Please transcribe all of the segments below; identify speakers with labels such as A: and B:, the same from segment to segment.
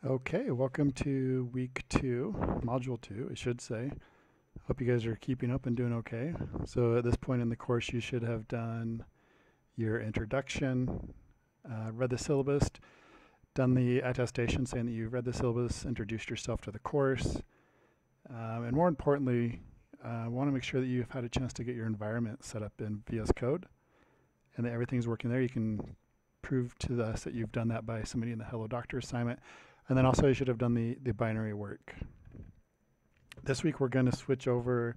A: Okay, welcome to week 2, module 2, I should say. Hope you guys are keeping up and doing okay. So at this point in the course, you should have done your introduction, read the syllabus, done the attestation saying that you've read the syllabus, introduced yourself to the course, and more importantly, I want to make sure that you've had a chance to get your environment set up in VS Code and that everything's working there. You can prove to us that you've done that by submitting the Hello Doctor assignment. And then also you should have done the binary work. This week we're going to switch over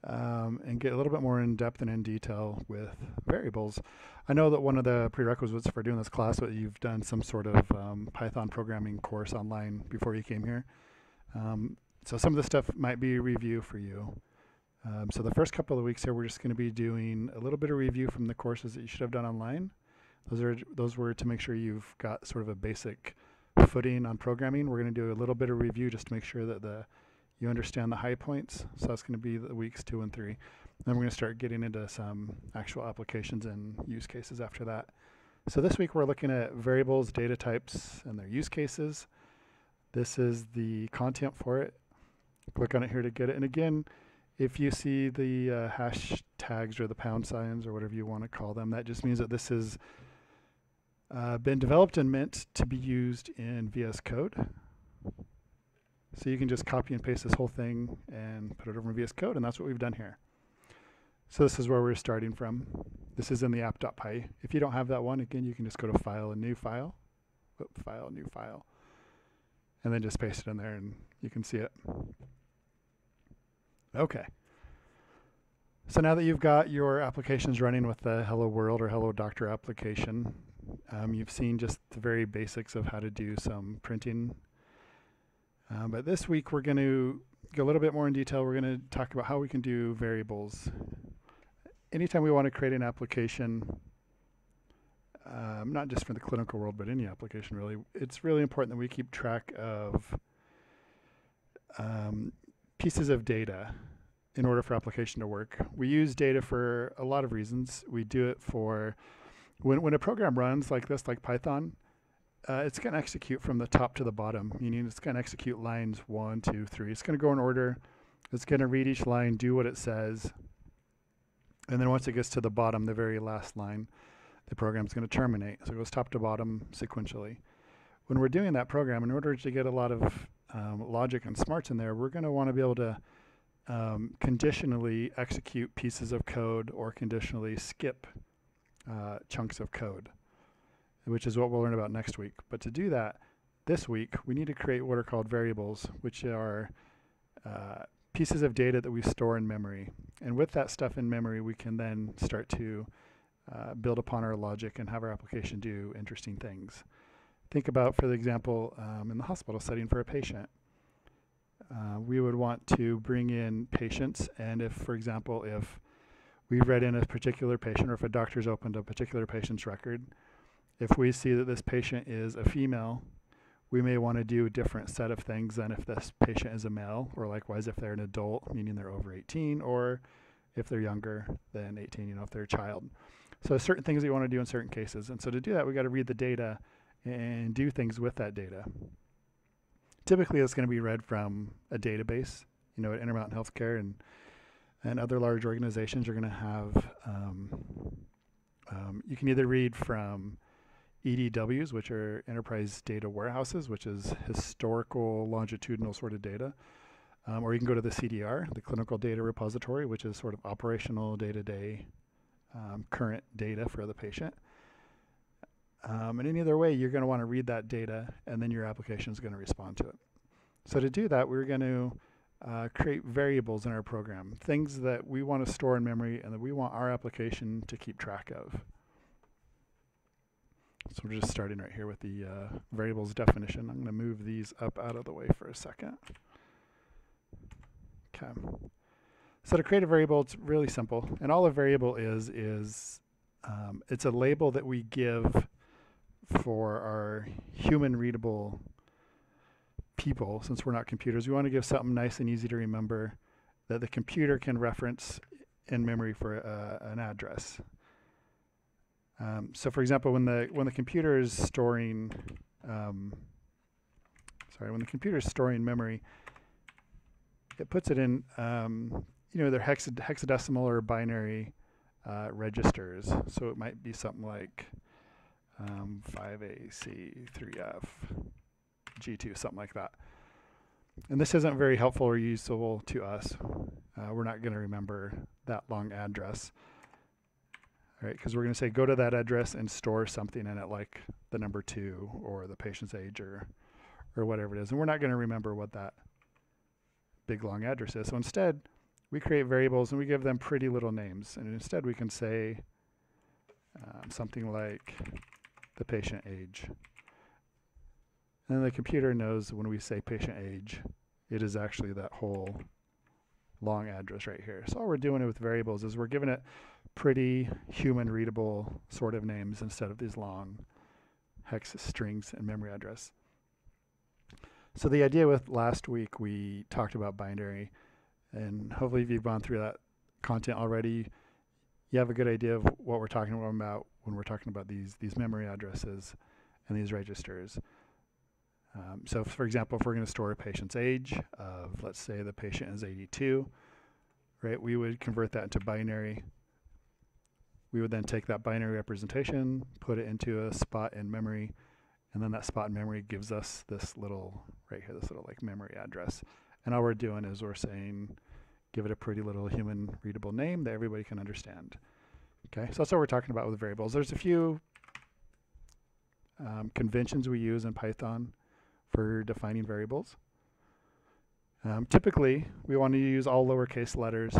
A: and get a little bit more in depth and in detail with variables. I know that one of the prerequisites for doing this class was you've done some sort of Python programming course online before you came here. So some of the stuff might be a review for you. So the first couple of weeks here we're just going to be doing a little bit of review from the courses that you should have done online. Those were to make sure you've got sort of a basic footing on programming. We're going to do a little bit of review just to make sure that you understand the high points. So that's going to be the weeks 2 and 3. Then we're going to start getting into some actual applications and use cases after that. So this week we're looking at variables, data types, and their use cases. This is the content for it. Click on it here to get it. And again, if you see the hashtags or the pound signs or whatever you want to call them, that just means that this is been developed and meant to be used in VS Code. So you can just copy and paste this whole thing and put it over in VS Code, and that's what we've done here. So this is where we're starting from. This is in the app.py. If you don't have that one, again, you can just go to File and New File. File, New File. And then just paste it in there and you can see it. Okay. So now that you've got your applications running with the Hello World or Hello Doctor application, you've seen just the very basics of how to do some printing. But this week we're going to go a little bit more in detail. We're going to talk about how we can do variables. Anytime we want to create an application, not just for the clinical world, but any application really, it's really important that we keep track of pieces of data in order for application to work. We use data for a lot of reasons. We do it for when a program runs like this, like Python, it's going to execute from the top to the bottom, meaning it's going to execute lines 1, 2, 3. It's going to go in order. It's going to read each line, do what it says, and then once it gets to the bottom, the very last line, the program's going to terminate. So it goes top to bottom sequentially. When we're doing that program, in order to get a lot of logic and smarts in there, we're going to want to be able to conditionally execute pieces of code or conditionally skip chunks of code, which is what we'll learn about next week. But to do that, this week, we need to create what are called variables, which are pieces of data that we store in memory. And with that stuff in memory, we can then start to build upon our logic and have our application do interesting things. Think about, for example, in the hospital setting for a patient. We would want to bring in patients, and if, for example, if we read in a particular patient, or if a doctor's opened a particular patient's record, if we see that this patient is a female, we may want to do a different set of things than if this patient is a male, or likewise if they're an adult, meaning they're over 18, or if they're younger than 18, if they're a child. So certain things that you want to do in certain cases. And so to do that, we got to read the data and do things with that data. Typically, it's going to be read from a database. At Intermountain Healthcare and other large organizations, you're going to have, you can either read from EDWs, which are enterprise data warehouses, which is historical longitudinal sort of data, or you can go to the CDR, the clinical data repository, which is sort of operational day-to-day current data for the patient. And any other way, you're going to want to read that data, and then your application is going to respond to it. So to do that, we're going to create variables in our program, things that we want to store in memory and that we want our application to keep track of. So we're just starting right here with the variables definition. I'm going to move these up out of the way for a second. Okay. So to create a variable, it's really simple. And all a variable is it's a label that we give for our human readable people. Since we're not computers, we want to give something nice and easy to remember that the computer can reference in memory for an address. So for example, when the computer is storing when the computer is storing memory, it puts it in either hexadecimal or binary registers. So it might be something like 5AC3F G2, something like that. And this isn't very helpful or useful to us. We're not going to remember that long address. All right, because we're going to say go to that address and store something in it, like the number 2 or the patient's age or whatever it is. And we're not going to remember what that big long address is. So instead, we create variables and we give them pretty little names. And instead, we can say something like the patient age. And the computer knows when we say patient age, it is actually that whole long address right here. So all we're doing with variables is we're giving it pretty human readable sort of names instead of these long hex strings and memory address. So the idea with last week, we talked about binary, and hopefully if you've gone through that content already, you have a good idea of what we're talking about when we're talking about these memory addresses and these registers. So for example, if we're going to store a patient's age of, let's say the patient is 82, right, we would convert that into binary. We would then take that binary representation, put it into a spot in memory, and then that spot in memory gives us this little, right here, this little like memory address. And all we're doing is we're saying, give it a pretty little human readable name that everybody can understand. Okay, so that's what we're talking about with variables. There's a few conventions we use in Python for defining variables. Typically, we want to use all lowercase letters,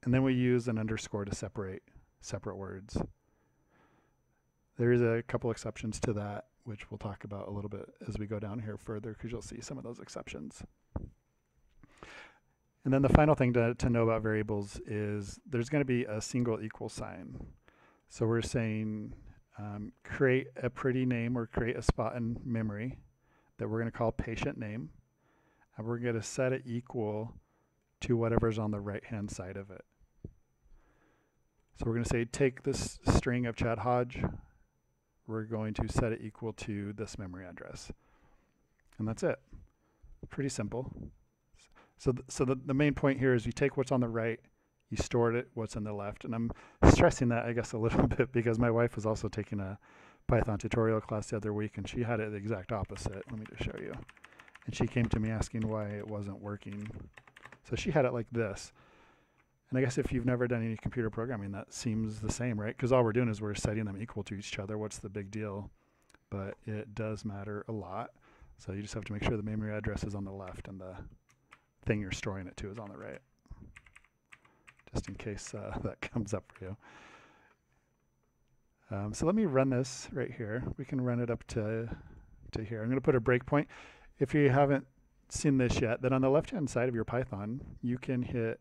A: and then we use an underscore to separate words. There is a couple exceptions to that, which we'll talk about a little bit as we go down here further, because you'll see some of those exceptions. And then the final thing to know about variables is there's going to be a single equal sign. So we're saying create a pretty name or create a spot in memory that we're going to call patient name, and we're going to set it equal to whatever's on the right-hand side of it. So we're going to say take this string of Chad Hodge, we're going to set it equal to this memory address. And that's it. Pretty simple. So the main point here is you take what's on the right, you store it what's on the left. And I'm stressing that, I guess, a little bit because my wife was also taking a Python tutorial class the other week, and she had it the exact opposite. Let me just show you. And she came to me asking why it wasn't working. So she had it like this. And I guess if you've never done any computer programming, that seems the same, right? Because all we're doing is we're setting them equal to each other. What's the big deal? But it does matter a lot. So you just have to make sure the memory address is on the left and the thing you're storing it to is on the right, just in case that comes up for you. So let me run this right here. We can run it up to here. I'm going to put a breakpoint. If you haven't seen this yet, then on the left-hand side of your Python, you can hit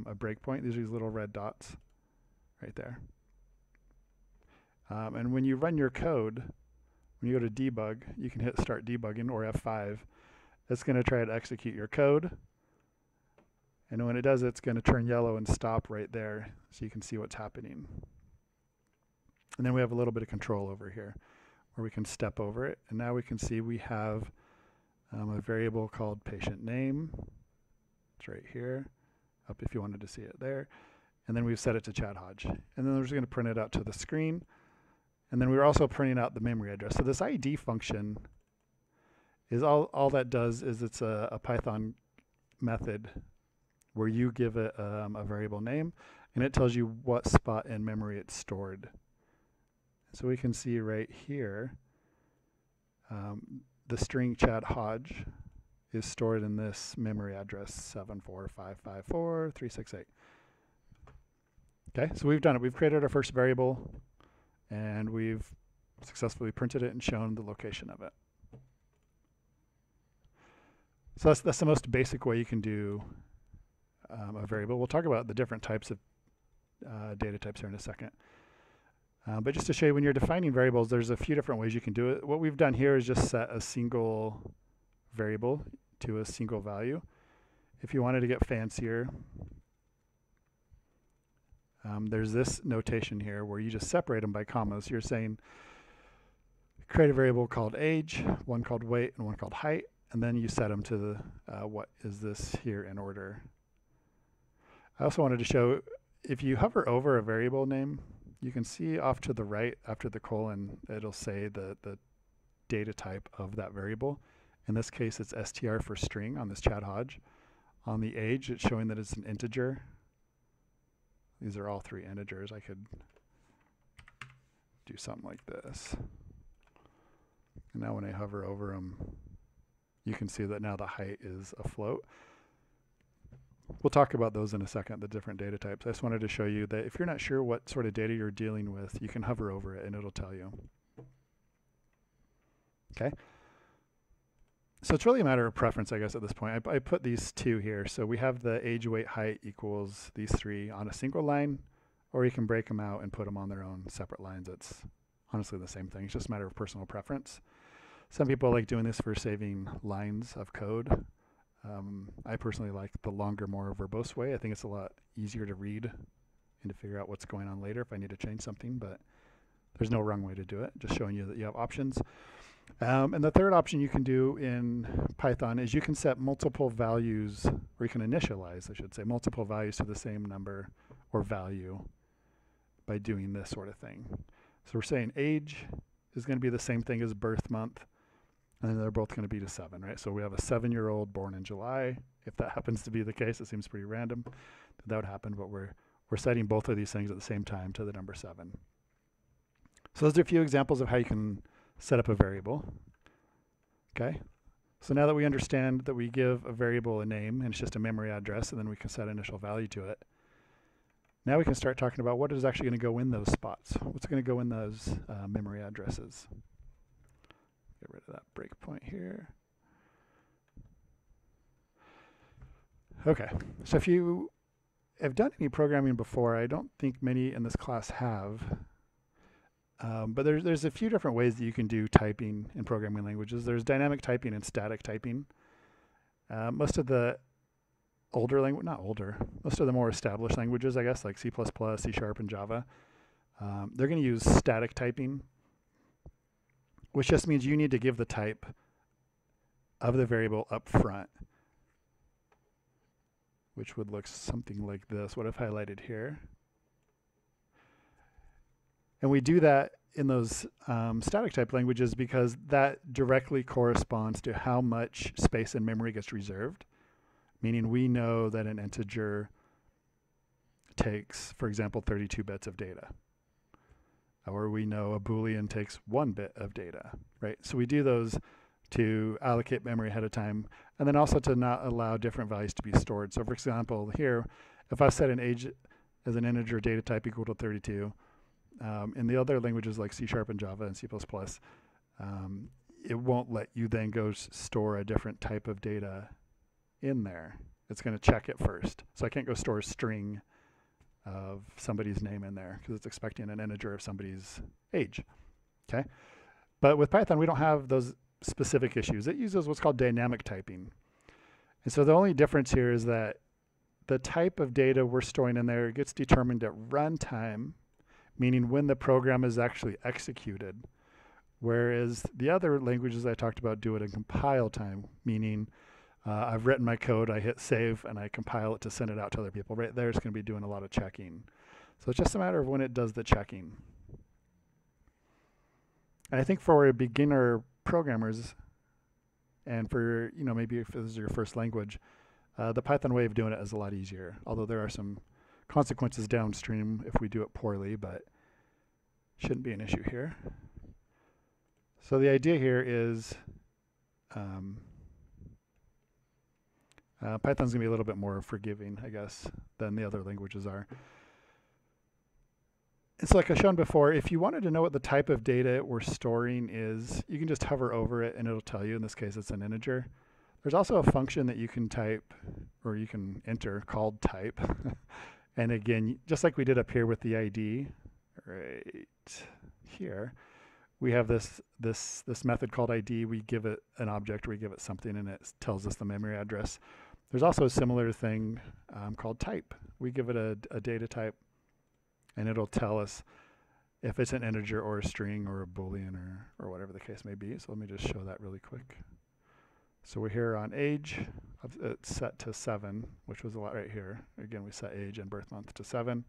A: a breakpoint. These are these little red dots right there. And when you run your code, when you go to debug, you can hit start debugging or F5. It's going to try to execute your code. And when it does, it's going to turn yellow and stop right there so you can see what's happening. And then we have a little bit of control over here where we can step over it. And now we can see we have a variable called patient name. It's right here, up if you wanted to see it there. And then we've set it to Chad Hodge. And then we're just going to print it out to the screen. And then we're also printing out the memory address. So this ID function is all that does is it's a Python method where you give it a variable name, and it tells you what spot in memory it's stored. So we can see right here, the string Chad Hodge is stored in this memory address 74554.368. Okay, so we've done it. We've created our first variable, and we've successfully printed it and shown the location of it. So that's the most basic way you can do a variable. We'll talk about the different types of data types here in a second. But just to show you, when you're defining variables, there's a few different ways you can do it. What we've done here is just set a single variable to a single value. If you wanted to get fancier, there's this notation here where you just separate them by commas. You're saying create a variable called age, one called weight, and one called height. and then you set them to the, what is this here in order. I also wanted to show, if you hover over a variable name, you can see off to the right after the colon, it'll say the data type of that variable. In this case, it's str for string on this Chad Hodge. On the age, it's showing that it's an integer. These are all 3 integers. I could do something like this. And now when I hover over them, you can see that now the height is a float. We'll talk about those in a second, the different data types. I just wanted to show you that if you're not sure what sort of data you're dealing with, you can hover over it and it'll tell you. Okay. So it's really a matter of preference, I guess, at this point. I put these 2 here. So we have the age, weight, height equals these 3 on a single line, or you can break them out and put them on their own separate lines. It's honestly the same thing. It's just a matter of personal preference. Some people like doing this for saving lines of code. I personally like the longer, more verbose way. I think it's a lot easier to read and to figure out what's going on later if I need to change something, but there's no wrong way to do it. Just showing you that you have options. And the third option you can do in Python is you can set multiple values, or you can initialize, I should say, multiple values to the same number or value by doing this sort of thing. So we're saying age is going to be the same thing as birth month, and then they're both going to be to 7, right? So we have a 7-year-old born in July. If that happens to be the case, it seems pretty random that would happen, but we're setting both of these things at the same time to the number 7. So those are a few examples of how you can set up a variable. Okay, so now that we understand that we give a variable a name and it's just a memory address, and then we can set initial value to it, now we can start talking about what is actually going to go in those spots. What's going to go in those memory addresses? Get rid of that breakpoint here. Okay, so if you have done any programming before, I don't think many in this class have. But there's a few different ways that you can do typing in programming languages. There's dynamic typing and static typing. Most of the older language, not older, most of the more established languages, I guess, like C++, C#, and Java, they're going to use static typing, which just means you need to give the type of the variable up front, which would look something like this, what I've highlighted here. And we do that in those static type languages because that directly corresponds to how much space in memory gets reserved, meaning we know that an integer takes, for example, 32 bits of data. Or we know a Boolean takes 1 bit of data, right? So we do those to allocate memory ahead of time, and then also to not allow different values to be stored. So for example, here, if I set an age as an integer data type equal to 32, in the other languages like C# and Java and C++, it won't let you then go store a different type of data in there. It's going to check it first. So I can't go store a string of somebody's name in there because it's expecting an integer of somebody's age. Okay, but with Python, we don't have those specific issues. It uses what's called dynamic typing. And so the only difference here is that the type of data we're storing in there gets determined at runtime, meaning when the program is actually executed, whereas the other languages I talked about do it in compile time, meaning I've written my code, I hit save, and I compile it to send it out to other people. Right there, it's going to be doing a lot of checking. So it's just a matter of when it does the checking. And I think for beginner programmers, and for, you know, maybe if this is your first language, the Python way of doing it is a lot easier, although there are some consequences downstream if we do it poorly, but shouldn't be an issue here. So the idea here is Python's going to be a little bit more forgiving, I guess, than the other languages are. And so like I've shown before, if you wanted to know what the type of data we're storing is, you can just hover over it and it'll tell you. In this case, it's an integer. There's also a function that you can type, or you can enter, called type. And again, just like we did up here with the ID, right here, we have this method called ID. We give it an object, we give it something, and it tells us the memory address. There's also a similar thing called type. We give it a data type, and it'll tell us if it's an integer or a string or a Boolean or whatever the case may be. So let me just show that really quick. So we're here on age. It's set to 7, which was a lot right here. Again, we set age and birth month to 7.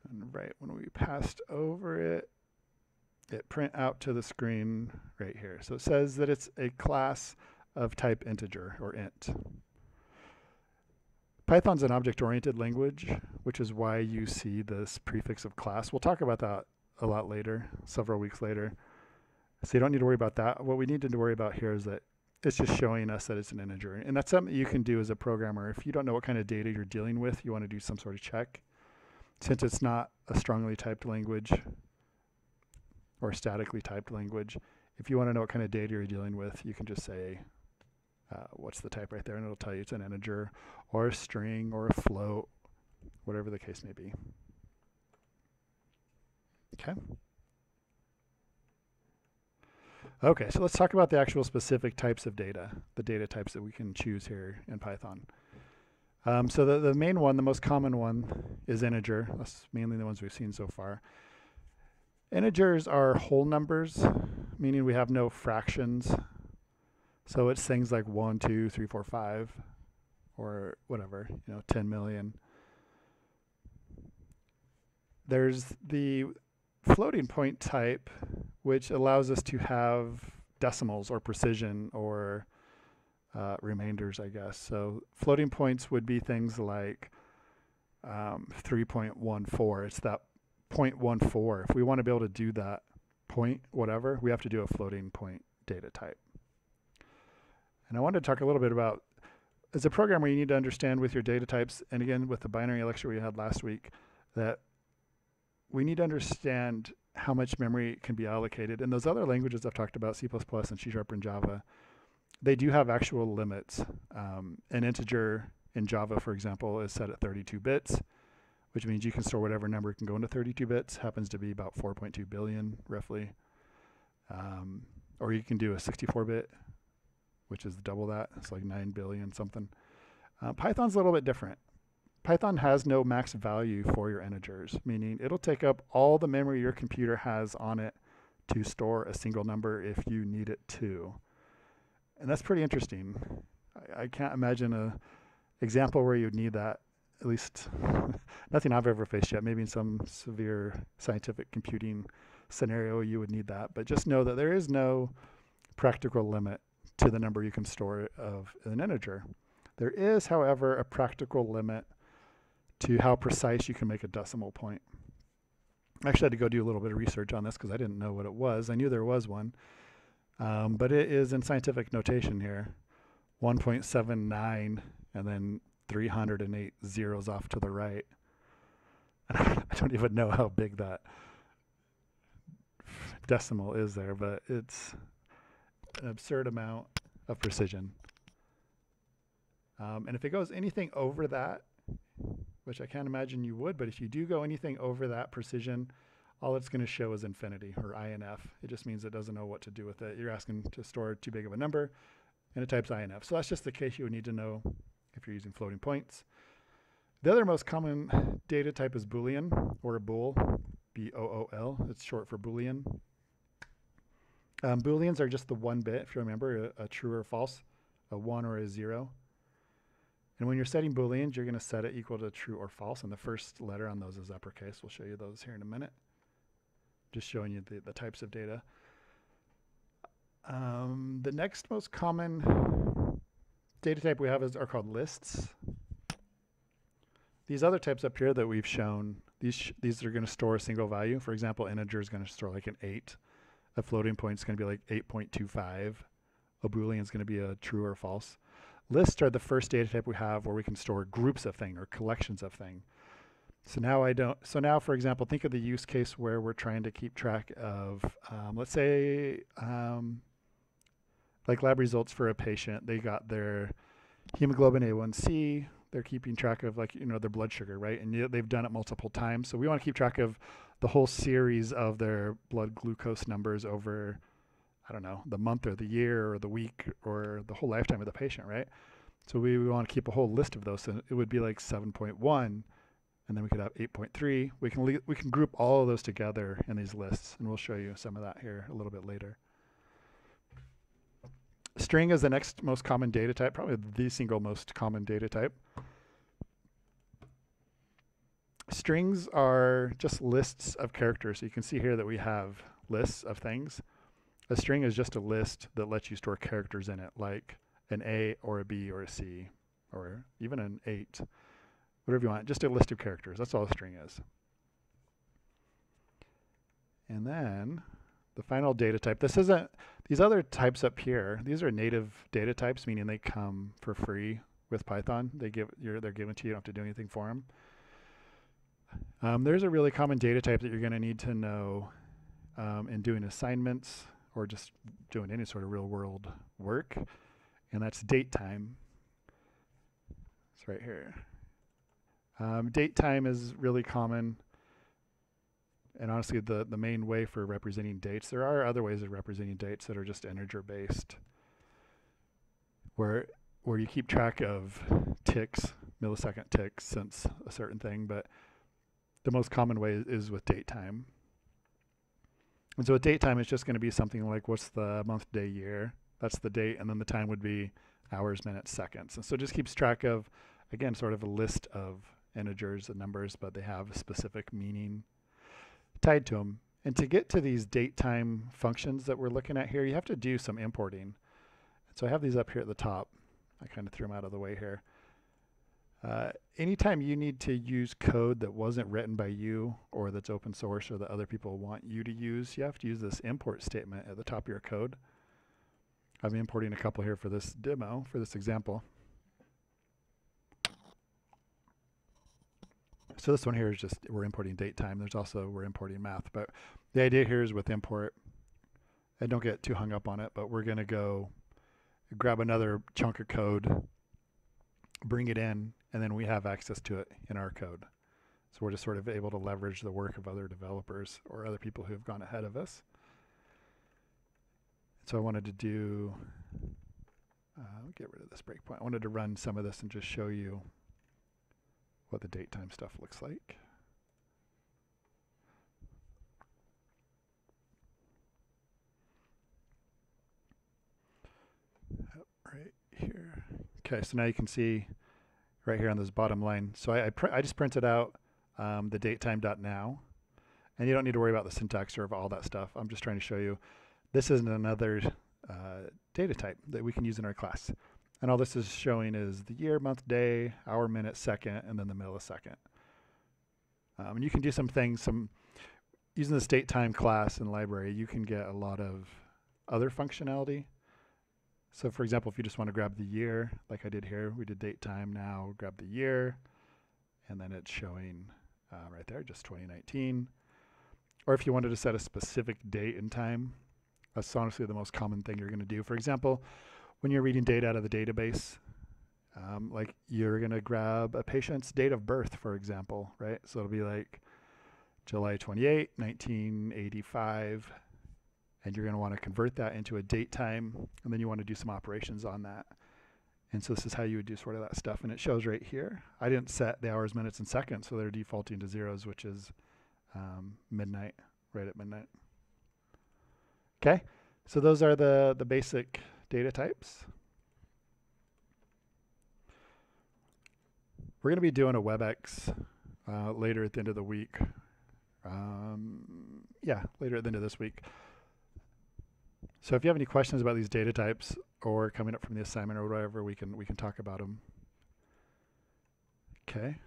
A: And right when we passed over it, it print out to the screen right here. So it says that it's a class of type integer, or int. Python's an object-oriented language, which is why you see this prefix of class. We'll talk about that a lot later, several weeks later. So you don't need to worry about that. What we need to worry about here is that it's just showing us that it's an integer. And that's something you can do as a programmer. If you don't know what kind of data you're dealing with, you want to do some sort of check. Since it's not a strongly typed language or a statically typed language, if you want to know what kind of data you're dealing with, you can just say, what's the type right there, and it'll tell you it's an integer or a string or a float, whatever the case may be. Okay. Okay, so let's talk about the actual specific types of data, the data types that we can choose here in Python. So the main one, the most common one, is integer. That's mainly the ones we've seen so far. Integers are whole numbers, meaning we have no fractions. So it's things like 1, 2, 3, 4, 5, or whatever, 10 million. There's the floating point type, which allows us to have decimals or precision or remainders, I guess. So floating points would be things like 3.14. It's that 0.14. If we want to be able to do that point, whatever, we have to do a floating point data type. And I wanted to talk a little bit about, as a programmer, you need to understand with your data types, and again, with the binary lecture we had last week, that we need to understand how much memory can be allocated. And those other languages I've talked about, C++ and C# and Java, they do have actual limits. An integer in Java, for example, is set at 32 bits, which means you can store whatever number can go into 32 bits. Happens to be about 4.2 billion, roughly. Or you can do a 64-bit, which is double that. It's like 9 billion something. Python's a little bit different. Python has no max value for your integers, meaning it'll take up all the memory your computer has on it to store a single number if you need it to. And that's pretty interesting. I can't imagine a example where you'd need that, at least nothing I've ever faced yet. Maybe in some severe scientific computing scenario you would need that. But just know that there is no practical limit to the number you can store of an integer. There is, however, a practical limit to how precise you can make a decimal point. I actually had to go do a little bit of research on this because I didn't know what it was. I knew there was one, but it is in scientific notation here, 1.79 and then 308 zeros off to the right. I don't even know how big that decimal is there, but it's an absurd amount of precision. And if it goes anything over that, which I can't imagine you would, but if you do go anything over that precision, all it's going to show is infinity, or INF. It just means it doesn't know what to do with it. You're asking to store too big of a number, and it types INF. So that's just the case you would need to know if you're using floating points. The other most common data type is Boolean, or a bool, B-O-O-L. It's short for Boolean. Booleans are just the 1 bit, if you remember, a true or false, a 1 or a 0. And when you're setting Booleans, you're going to set it equal to true or false, and the first letter on those is uppercase. We'll show you those here in a minute. Just showing you the types of data. The next most common data type we have are called lists. These other types up here that we've shown, these are going to store a single value. For example, integer is going to store like an 8. A floating point is going to be like 8.25. A Boolean is going to be a true or false. Lists are the first data type we have where we can store groups of thing or collections of thing. So now for example, think of the use case where we're trying to keep track of, let's say, like lab results for a patient. They got their hemoglobin A1C. They're keeping track of their blood sugar, right? And they've done it multiple times. So we want to keep track of the whole series of their blood glucose numbers over, I don't know, the month or the year or the week or the whole lifetime of the patient, right? So we want to keep a whole list of those. So it would be like 7.1, and then we could have 8.3. We can group all of those together in these lists, and we'll show you some of that here a little bit later. String is the next most common data type, probably the single most common data type. Strings are just lists of characters. So you can see here that we have lists of things. A string is just a list that lets you store characters in it, like an A or a B or a C, or even an 8, whatever you want. Just a list of characters. That's all a string is. And then the final data type. This isn't, these other types up here, these are native data types, meaning they come for free with Python. They're given to you. You don't have to do anything for them. There's a really common data type that you're going to need to know in doing assignments or just doing any sort of real world work, and that's date time. It's right here. Date time is really common, and honestly the main way for representing dates. There are other ways of representing dates that are just integer based, where you keep track of ticks, millisecond ticks since a certain thing, but the most common way is with date time. And so with date time, it's just going to be something like, what's the month, day, year? That's the date, and then the time would be hours, minutes, seconds. And so it just keeps track of, again, sort of a list of integers and numbers, but they have a specific meaning tied to them. And to get to these date time functions that we're looking at here, you have to do some importing. And so I have these up here at the top. I kind of threw them out of the way here. Anytime you need to use code that wasn't written by you or that's open source or that other people want you to use, you have to use this import statement at the top of your code. I'm importing a couple here for this demo, for this example. So this one here is just, we're importing date time. There's also, we're importing math. But the idea here is with import, and don't get too hung up on it, but we're going to go grab another chunk of code, bring it in, and then we have access to it in our code. So we're just sort of able to leverage the work of other developers or other people who have gone ahead of us. So I wanted to do, get rid of this breakpoint. I wanted to run some of this and just show you what the date time stuff looks like. Right here. Okay, so now you can see right here on this bottom line. So I just printed out the datetime.now, and you don't need to worry about the syntax or all that stuff. I'm just trying to show you this is another data type that we can use in our class. And all this is showing is the year, month, day, hour, minute, second, and then the millisecond. And you can do some things, using this datetime class and library, you can get a lot of other functionality. So for example, if you just want to grab the year, like I did here, we did date time, now grab the year, and then it's showing right there, just 2019. Or if you wanted to set a specific date and time, that's honestly the most common thing you're going to do. For example, when you're reading data out of the database, like you're going to grab a patient's date of birth, for example, right? So it'll be like July 28, 1985. And you're going to want to convert that into a date time, and then you want to do some operations on that. And so this is how you would do sort of that stuff, and it shows right here. I didn't set the hours, minutes, and seconds, so they're defaulting to zeros, which is midnight, right at midnight. Okay, so those are the basic data types. We're going to be doing a WebEx later at the end of the week. Yeah, later at the end of this week. So if you have any questions about these data types or coming up from the assignment or whatever, we can talk about them. Okay.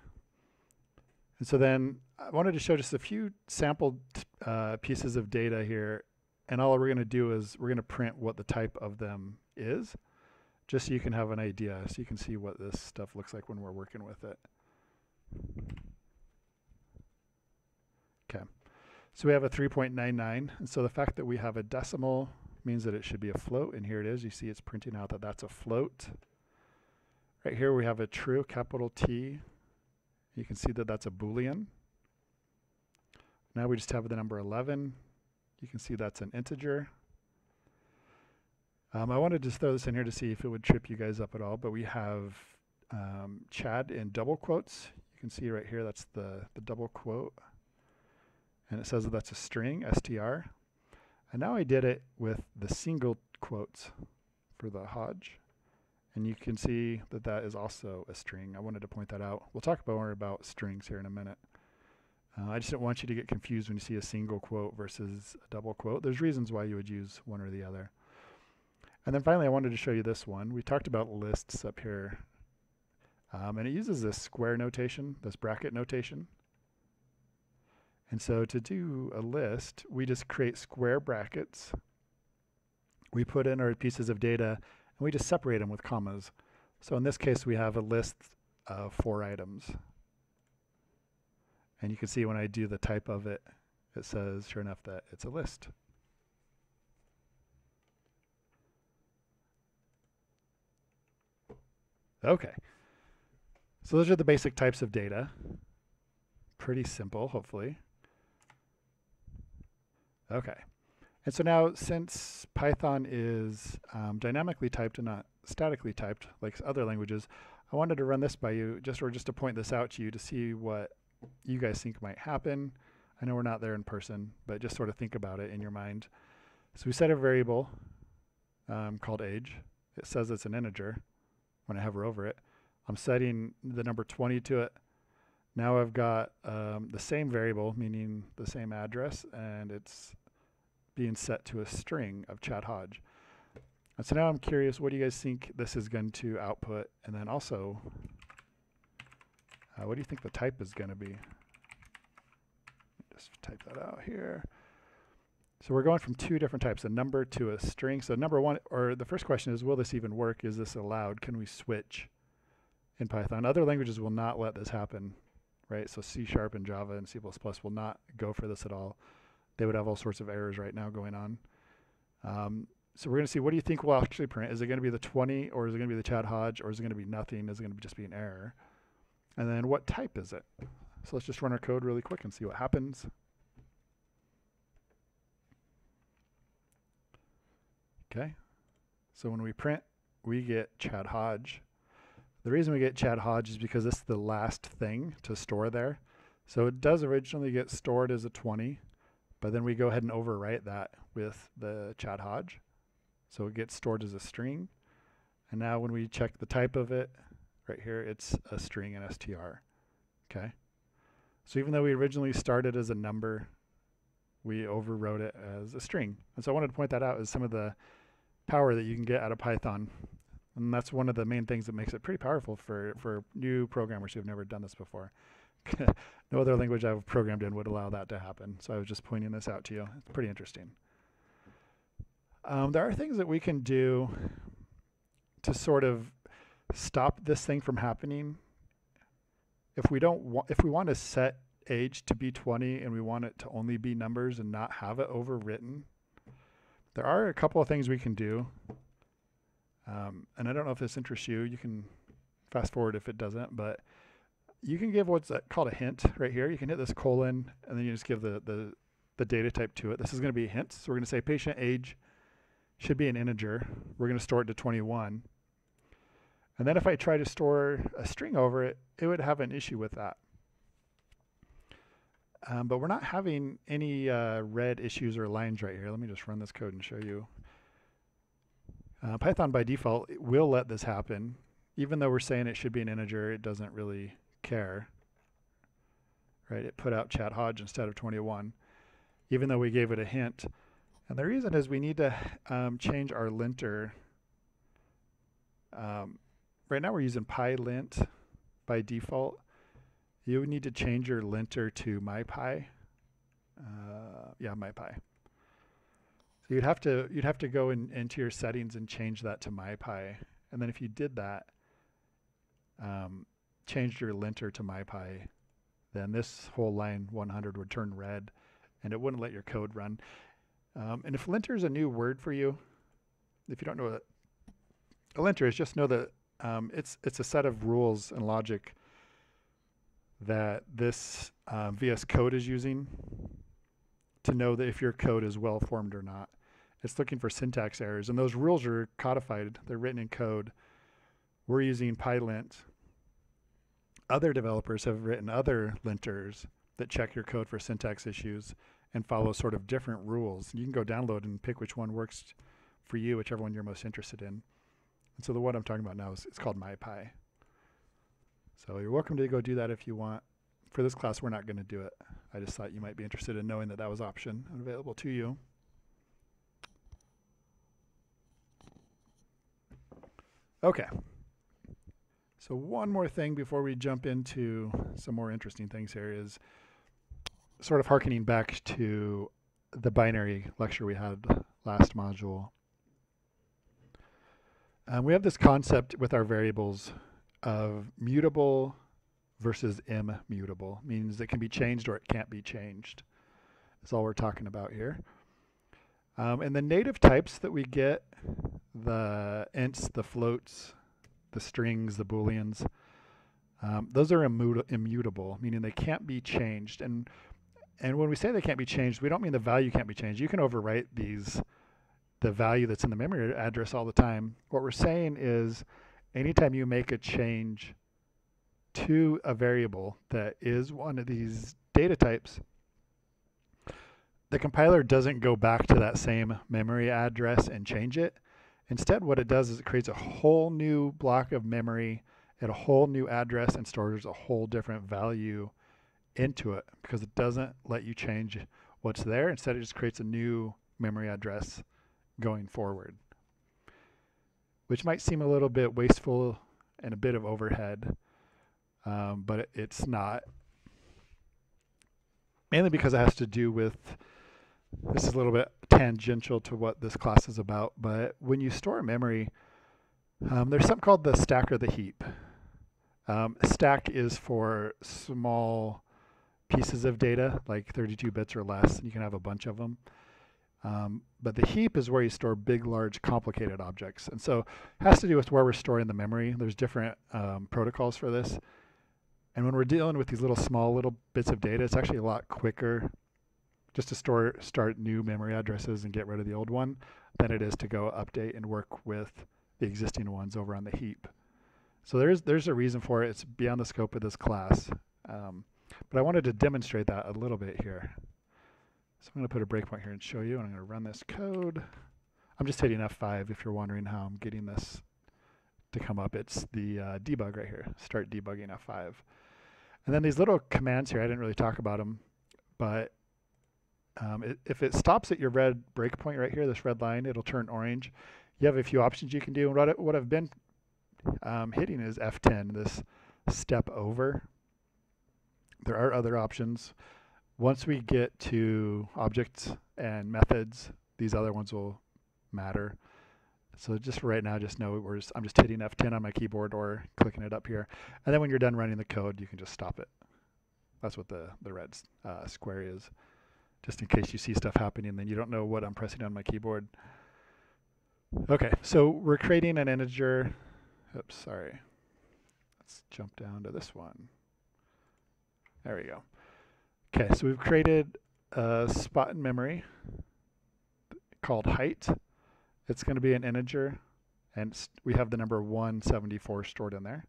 A: And so then I wanted to show just a few sample pieces of data here, and all we're going to do is we're going to print what the type of them is, just so you can have an idea, so you can see what this stuff looks like when we're working with it. Okay. So we have a 3.99, and so the fact that we have a decimal means that it should be a float, and here it is. You see it's printing out that that's a float. Right here we have a true, capital T. You can see that that's a Boolean. Now we just have the number 11. You can see that's an integer. I wanted to just throw this in here to see if it would trip you guys up at all, but we have Chad in double quotes. You can see right here that's the double quote, and it says that that's a string, str. And now I did it with the single quotes for the Hodge. And you can see that that is also a string. I wanted to point that out. We'll talk more about strings here in a minute. I just don't want you to get confused when you see a single quote versus a double quote. There's reasons why you would use one or the other. And then finally, I wanted to show you this one. We talked about lists up here. And it uses this square notation, this bracket notation. And so to do a list, we just create square brackets. We put in our pieces of data, and we just separate them with commas. So in this case, we have a list of 4 items. And you can see when I do the type of it, it says, sure enough, that it's a list. Okay. So those are the basic types of data. Pretty simple, hopefully. Okay. And so now, since Python is dynamically typed and not statically typed like other languages, I wanted to run this by you just to point this out to you to see what you guys think might happen. I know we're not there in person, but just sort of think about it in your mind. So we set a variable called age. It says it's an integer when I hover over it. I'm setting the number 20 to it. Now I've got the same variable, meaning the same address, and it's being set to a string of Chad Hodge. And so now I'm curious, what do you guys think this is going to output? And then also, what do you think the type is going to be? Just type that out here. So we're going from 2 different types, a number to a string. So number one, or the first question is, will this even work? Is this allowed? Can we switch in Python? Other languages will not let this happen, right? So C# and Java and C++ will not go for this at all. They would have all sorts of errors right now going on. So we're going to see, what do you think will actually print? Is it going to be the 20, or is it going to be the Chad Hodge, or is it going to be nothing? Is it going to just be an error? And then what type is it? So let's just run our code really quick and see what happens. Okay. So when we print, we get Chad Hodge. The reason we get Chad Hodge is because this is the last thing to store there. So it does originally get stored as a 20, but then we go ahead and overwrite that with the Chad Hodge. So it gets stored as a string. And now when we check the type of it, right here, it's a string and str. Okay. So even though we originally started as a number, we overwrote it as a string. And so I wanted to point that out as some of the power that you can get out of Python. And that's one of the main things that makes it pretty powerful for new programmers who have never done this before. No other language I've programmed in would allow that to happen. So I was just pointing this out to you. It's pretty interesting. There are things that we can do to sort of stop this thing from happening. If we want to set age to be 20 and we want it to only be numbers and not have it overwritten, there are a couple of things we can do. And I don't know if this interests you. You can fast forward if it doesn't, but you can give what's called a hint right here. You can hit this colon, and then you just give the data type to it. This is going to be a hint. So we're going to say patient age should be an integer. We're going to store it to 21. And then if I try to store a string over it, it would have an issue with that. But we're not having any red issues or lines right here. Let me just run this code and show you. Python by default will let this happen. Even though we're saying it should be an integer, it doesn't really care. Right? It put out Chad Hodge instead of 21, even though we gave it a hint. And the reason is we need to change our linter. Right now we're using PyLint by default. You would need to change your linter to MyPy. Yeah, MyPy. So you'd have to go into your settings and change that to MyPy. And then if you did that, changed your linter to MyPy, then this whole line 100 would turn red, and it wouldn't let your code run. And if linter is a new word for you, if you don't know what a linter is, just know that it's a set of rules and logic that this VS Code is using to know that if your code is well formed or not. It's looking for syntax errors, and those rules are codified. They're written in code. We're using PyLint. Other developers have written other linters that check your code for syntax issues and follow sort of different rules. You can go download and pick which one works for you, whichever one you're most interested in. And so the one I'm talking about now is it's called MyPy. So you're welcome to go do that if you want. For this class, we're not going to do it. I just thought you might be interested in knowing that that was option available to you. Okay. So one more thing before we jump into some more interesting things here is sort of hearkening back to the binary lecture we had last module. We have this concept with our variables of mutable versus immutable, means it can be changed or it can't be changed. That's all we're talking about here. And the native types that we get, the ints, the floats, the strings, the booleans, those are immutable, meaning they can't be changed. And when we say they can't be changed, we don't mean the value can't be changed. You can overwrite the value that's in the memory address all the time. What we're saying is anytime you make a change to a variable that is one of these data types, the compiler doesn't go back to that same memory address and change it. Instead, what it does is it creates a whole new block of memory at a whole new address and stores a whole different value into it because it doesn't let you change what's there. Instead, it just creates a new memory address going forward, which might seem a little bit wasteful and a bit of overhead, but it's not. Mainly because it has to do with, this is a little bit tangential to what this class is about, but when you store memory, there's something called the stack or the heap. Stack is for small pieces of data, like 32 bits or less, and you can have a bunch of them. But the heap is where you store big, large, complicated objects. And so it has to do with where we're storing the memory. There's different protocols for this. And when we're dealing with these small little bits of data, it's actually a lot quicker just to start new memory addresses and get rid of the old one than it is to go update and work with the existing ones over on the heap. So there's a reason for it. It's beyond the scope of this class. But I wanted to demonstrate that a little bit here. So I'm going to put a breakpoint here and show you, and I'm going to run this code. I'm just hitting F5 if you're wondering how I'm getting this to come up. It's the debug right here, start debugging F5. And then these little commands here, I didn't really talk about them, but if it stops at your red breakpoint right here, this red line, it'll turn orange. You have a few options you can do, and what I've been hitting is F10, this step over. There are other options. Once we get to objects and methods, these other ones will matter. So just for right now, just know I'm just hitting F10 on my keyboard or clicking it up here. And then when you're done running the code, you can just stop it. That's what the red square is. Just in case you see stuff happening and then you don't know what I'm pressing on my keyboard. Okay, so we're creating an integer. Oops, sorry. Let's jump down to this one. There we go. Okay, so we've created a spot in memory called height. It's going to be an integer, and we have the number 174 stored in there.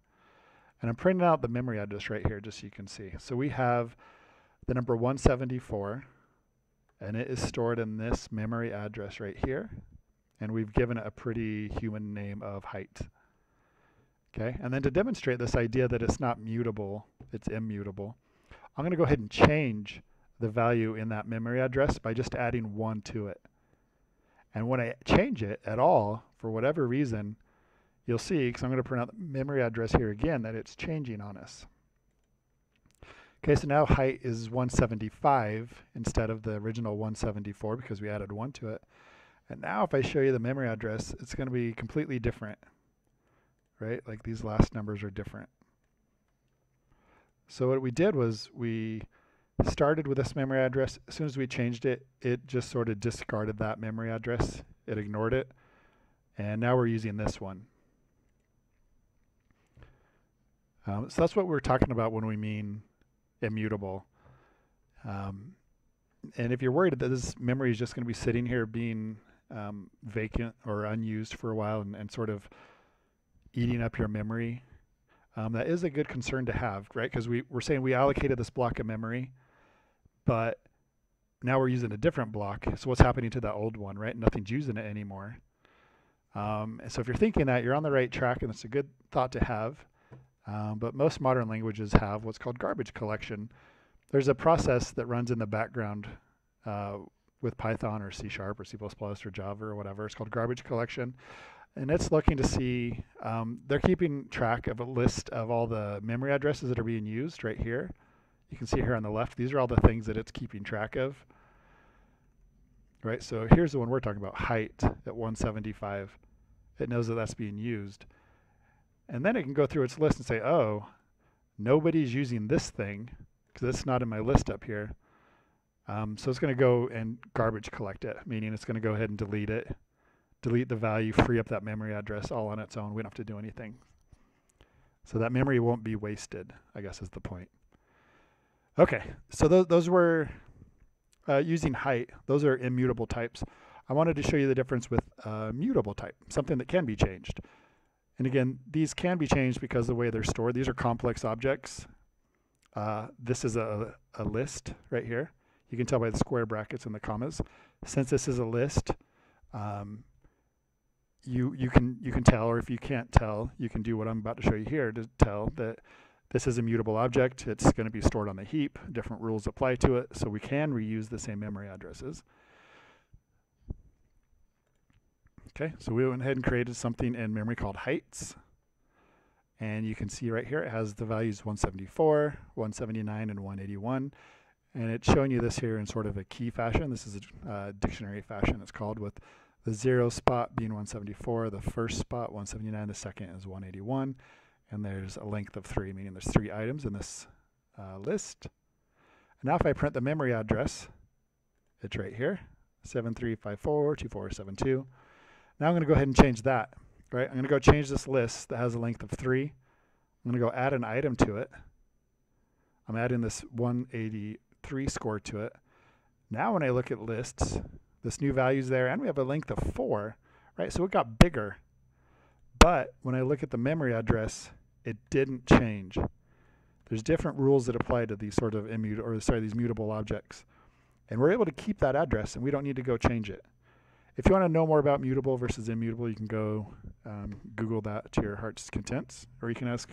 A: And I'm printing out the memory address right here just so you can see. So we have the number 174, and it is stored in this memory address right here. And we've given it a pretty human name of height. Okay, and then to demonstrate this idea that it's not mutable, it's immutable, I'm going to go ahead and change the value in that memory address by just adding 1 to it. And when I change it at all, for whatever reason, you'll see, because I'm going to print out the memory address here again, that it's changing on us. Okay, so now height is 175 instead of the original 174 because we added 1 to it. And now if I show you the memory address, it's going to be completely different, right? Like these last numbers are different. So what we did was we started with this memory address. As soon as we changed it, it just sort of discarded that memory address. It ignored it. And now we're using this one. So that's what we're talking about when we mean immutable. And if you're worried that this memory is just going to be sitting here being vacant or unused for a while and sort of eating up your memory, that is a good concern to have, right? Because we're saying we allocated this block of memory, but now we're using a different block. So what's happening to that old one, right? Nothing's using it anymore. And so if you're thinking that, you're on the right track, and it's a good thought to have. But most modern languages have what's called garbage collection. There's a process that runs in the background with Python or C# or C++ or Java or whatever. It's called garbage collection. And it's looking to see, they're keeping track of a list of all the memory addresses that are being used right here. You can see here on the left, these are all the things that it's keeping track of. Right, so here's the one we're talking about, height at 175. It knows that that's being used. And then it can go through its list and say, oh, nobody's using this thing because it's not in my list up here. So it's going to go and garbage collect it, meaning it's going to go ahead and delete it, delete the value, free up that memory address all on its own. We don't have to do anything. So that memory won't be wasted, I guess is the point. Okay, so those were using height. Those are immutable types. I wanted to show you the difference with mutable type, something that can be changed. And again, these can be changed because of the way they're stored. These are complex objects. This is a list right here. You can tell by the square brackets and the commas. Since this is a list, you can tell, or if you can't tell, you can do what I'm about to show you here to tell that this is a mutable object. It's going to be stored on the heap. Different rules apply to it, so we can reuse the same memory addresses. Okay, so we went ahead and created something in memory called heights. And you can see right here it has the values 174, 179, and 181. And it's showing you this here in sort of a key fashion. This is a dictionary fashion, it's called, with the 0 spot being 174, the first spot 179, the second is 181. And there's a length of 3, meaning there's 3 items in this list. And now if I print the memory address, it's right here, 73542472. Now I'm going to go ahead and change that. Right? I'm going to go change this list that has a length of 3. I'm going to go add an item to it. I'm adding this 183 score to it. Now when I look at lists, this new value's there, and we have a length of 4. Right? So it got bigger. But when I look at the memory address, it didn't change. There's different rules that apply to these sort of these mutable objects. And we're able to keep that address, and we don't need to go change it. If you want to know more about mutable versus immutable, you can go Google that to your heart's content, or you can ask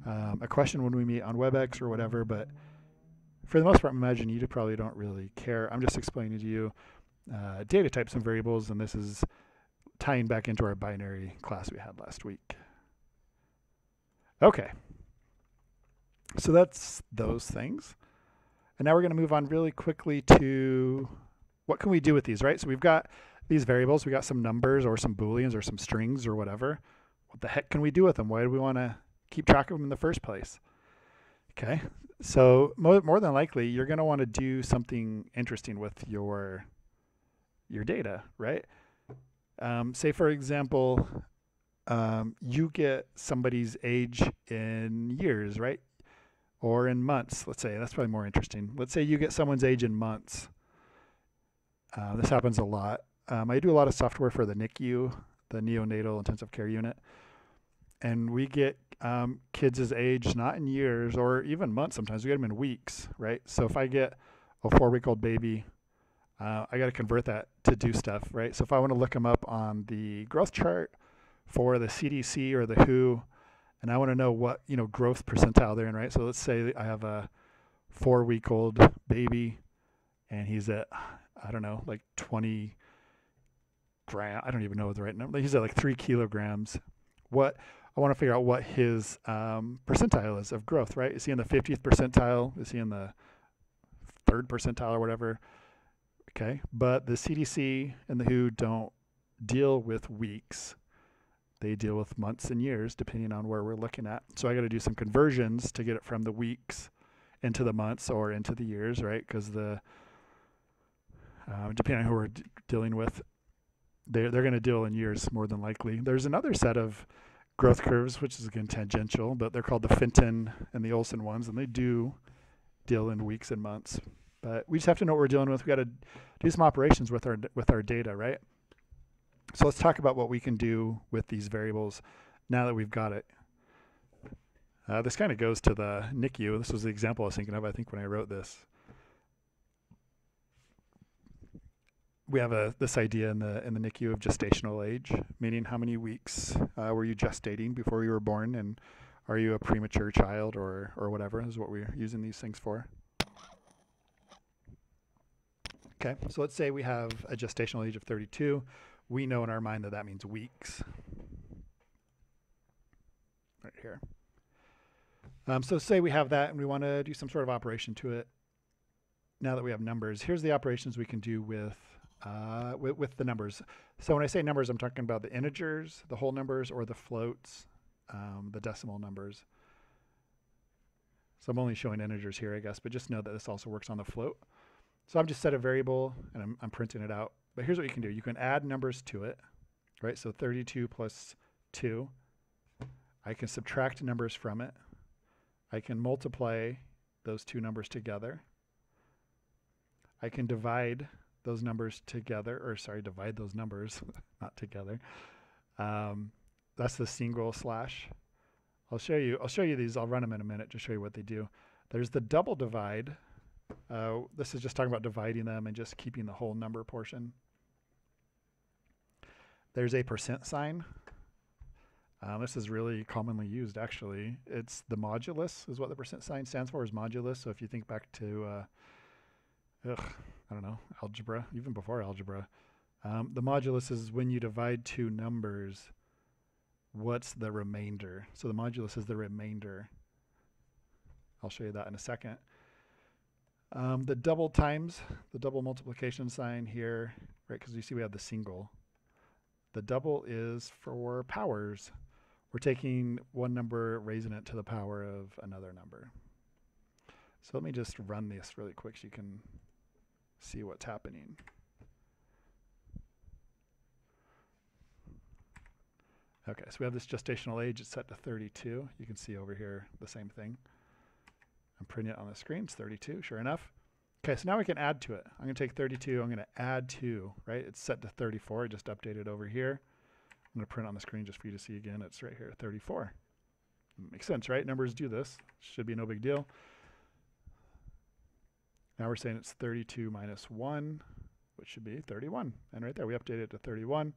A: a question when we meet on WebEx or whatever. But for the most part, I imagine you probably don't really care. I'm just explaining to you data types and variables, and this is tying back into our binary class we had last week. Okay, so that's those things. And now we're going to move on really quickly to what can we do with these, right? So we've got these variables, we got some numbers or some booleans or some strings or whatever. What the heck can we do with them? Why do we want to keep track of them in the first place? Okay, so more than likely you're going to want to do something interesting with your data, right? Say for example, you get somebody's age in years, right? Or in months, let's say. That's probably more interesting. Let's say you get someone's age in months. This happens a lot. I do a lot of software for the NICU, the Neonatal Intensive Care Unit. And we get kids' age not in years or even months sometimes. We get them in weeks, right? So if I get a 4-week-old baby, I got to convert that to do stuff, right? So if I want to look them up on the growth chart for the CDC or the WHO, and I want to know what, growth percentile they're in, right? So let's say I have a 4-week-old baby and he's at, I don't know, like 20 grams. I don't even know the right number. He's at like 3 kilograms. I want to figure out what his percentile is of growth, right? Is he in the 50th percentile? Is he in the 3rd percentile or whatever? Okay, but the CDC and the WHO don't deal with weeks. They deal with months and years, depending on where we're looking at. So I got to do some conversions to get it from the weeks into the months or into the years, right? Because depending on who we're dealing with, they're going to deal in years more than likely. There's another set of growth curves, which is again tangential, but they're called the Fenton and the Olsen ones, and they do deal in weeks and months. But we just have to know what we're dealing with. We got to do some operations with our data, right? So let's talk about what we can do with these variables now that we've got it. This kind of goes to the NICU. This was the example I was thinking of, I think, when I wrote this. we have this idea in the NICU of gestational age, meaning how many weeks were you gestating before you were born, and are you a premature child or whatever is what we're using these things for. Okay, so let's say we have a gestational age of 32. We know in our mind that means weeks. Right here. So say we have that and we want to do some sort of operation to it. Now that we have numbers, here's the operations we can do with the numbers. So when I say numbers, I'm talking about the integers, the whole numbers, or the floats, the decimal numbers. So I'm only showing integers here, I guess, but just know that this also works on the float. So I'm just set a variable and I'm printing it out. But here's what you can do. You can add numbers to it, right? So 32 plus 2. I can subtract numbers from it. I can multiply those two numbers together. I can divide those numbers together, or sorry, divide those numbers, not together. That's the single slash. I'll show you these. I'll run them in a minute to show you what they do. There's the double divide. This is just talking about dividing them and just keeping the whole number portion. There's a percent sign. This is really commonly used, actually. It's the modulus is what the percent sign stands for, is modulus. So if you think back to, I don't know, algebra, even before algebra, the modulus is when you divide two numbers, what's the remainder? So the modulus is the remainder. I'll show you that in a second. The double times, the double multiplication sign here, right? Because you see we have the single. The double is for powers. We're taking one number, raising it to the power of another number. So let me just run this really quick so you can see what's happening. Okay, so we have this gestational age. It's set to 32. You can see over here the same thing. I'm printing it on the screen. It's 32, sure enough. Okay, so now we can add to it. I'm going to take 32. I'm going to add 2, right? It's set to 34. I just updated over here. I'm going to print on the screen just for you to see again. It's right here, 34. Makes sense, right? Numbers do this. Should be no big deal. Now we're saying it's 32 minus 1, which should be 31. And right there, we updated it to 31.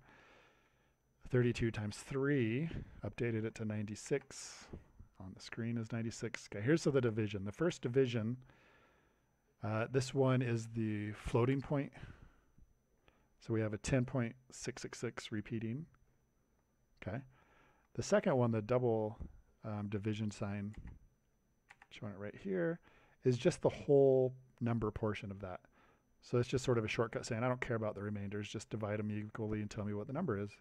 A: 32 times 3, updated it to 96. On the screen is 96. Okay, here's the division. The first division, this one is the floating point. So we have a 10.666 repeating. Okay. The second one, the double division sign, showing it right here, is just the whole number portion of that. So it's just sort of a shortcut saying, I don't care about the remainders, just divide them equally and tell me what the number is.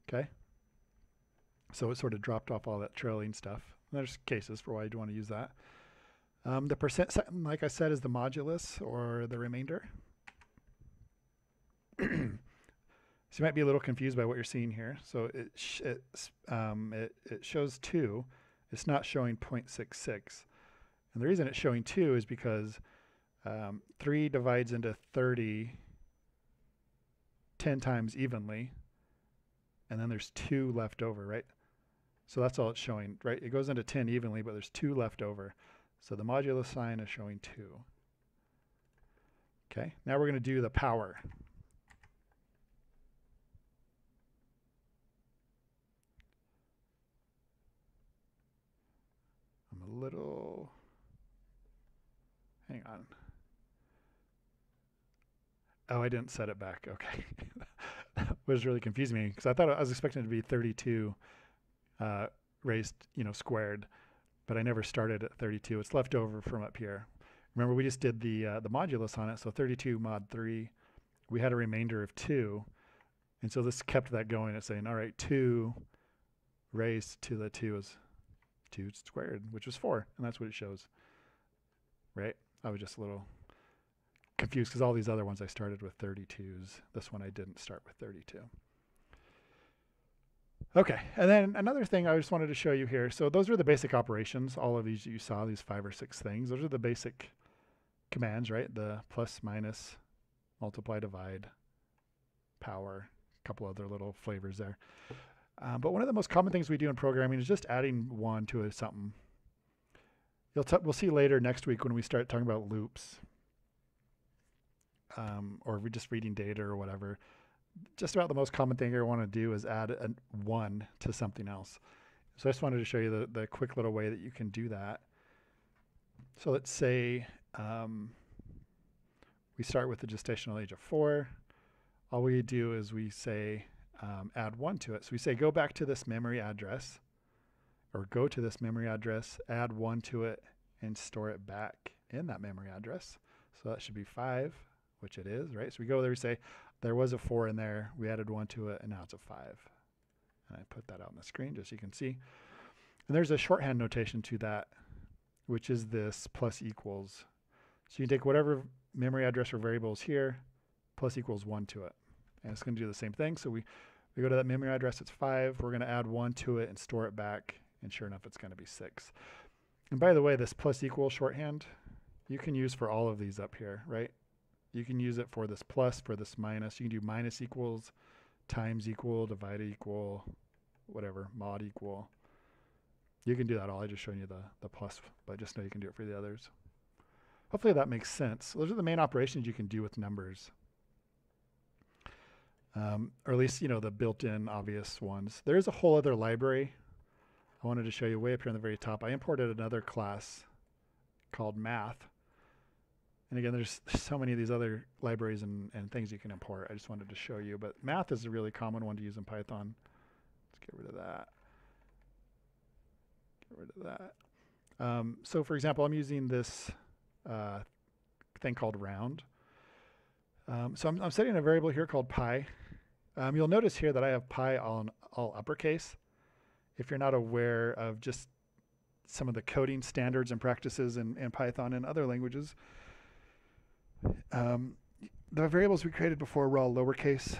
A: Okay. So it sort of dropped off all that trailing stuff. There's cases for why you'd want to use that. The percent sign, like I said, is the modulus, or the remainder. So you might be a little confused by what you're seeing here. So it shows 2. It's not showing 0.66. And the reason it's showing 2 is because 3 divides into 30 10 times evenly, and then there's 2 left over, right? So that's all it's showing, right? It goes into 10 evenly, but there's 2 left over. So the modulus sign is showing 2. Okay, now we're going to do the power. I'm a little, hang on. Oh, I didn't set it back. Okay. That was really confusing me because I was expecting it to be 32 raised, squared, but I never started at 32. It's left over from up here. Remember, we just did the modulus on it, so 32 mod 3. We had a remainder of 2, and so this kept that going. It's saying, all right, 2 raised to the 2 is 2 squared, which was 4, and that's what it shows, right? I was just a little confused because all these other ones I started with 32s. This one I didn't start with 32. Okay, and then another thing I just wanted to show you here. So those are the basic operations. All of these you saw, these 5 or 6 things. Those are the basic commands, right? The plus, minus, multiply, divide, power, a couple other little flavors there. But one of the most common things we do in programming is just adding 1 to something. We'll see later next week when we start talking about loops. or if we're just reading data or whatever, just about the most common thing I want to do is add a 1 to something else. So I just wanted to show you the quick little way that you can do that. So let's say we start with the gestational age of 4. All we do is we say add 1 to it. So we say go back to this memory address, or go to this memory address, add 1 to it, and store it back in that memory address. So that should be 5, which it is, right? So we go there, we say there was a 4 in there, we added 1 to it, and now it's a 5. And I put that out on the screen just so you can see. And there's a shorthand notation to that, which is this plus equals. So you take whatever memory address or variable is here, plus equals 1 to it. And it's going to do the same thing. So we go to that memory address, it's 5. We're going to add 1 to it and store it back. And sure enough, it's going to be 6. And by the way, this plus equal shorthand, you can use for all of these up here, right? You can use it for this plus, for this minus. You can do minus equals, times equal, divide equal, whatever, mod equal. You can do that all. I just showed you the plus, but just know you can do it for the others. Hopefully that makes sense. Those are the main operations you can do with numbers. Or at least, you know, the built-in obvious ones. There's a whole other library I wanted to show you way up here on the very top. I imported another class called math. And again, there's so many of these other libraries and things you can import. I just wanted to show you. But math is a really common one to use in Python. Let's get rid of that. Get rid of that. So for example, I'm using this thing called round. So I'm setting a variable here called pi. You'll notice here that I have pi on all uppercase. If you're not aware of just some of the coding standards and practices in Python and other languages, the variables we created before were all lowercase.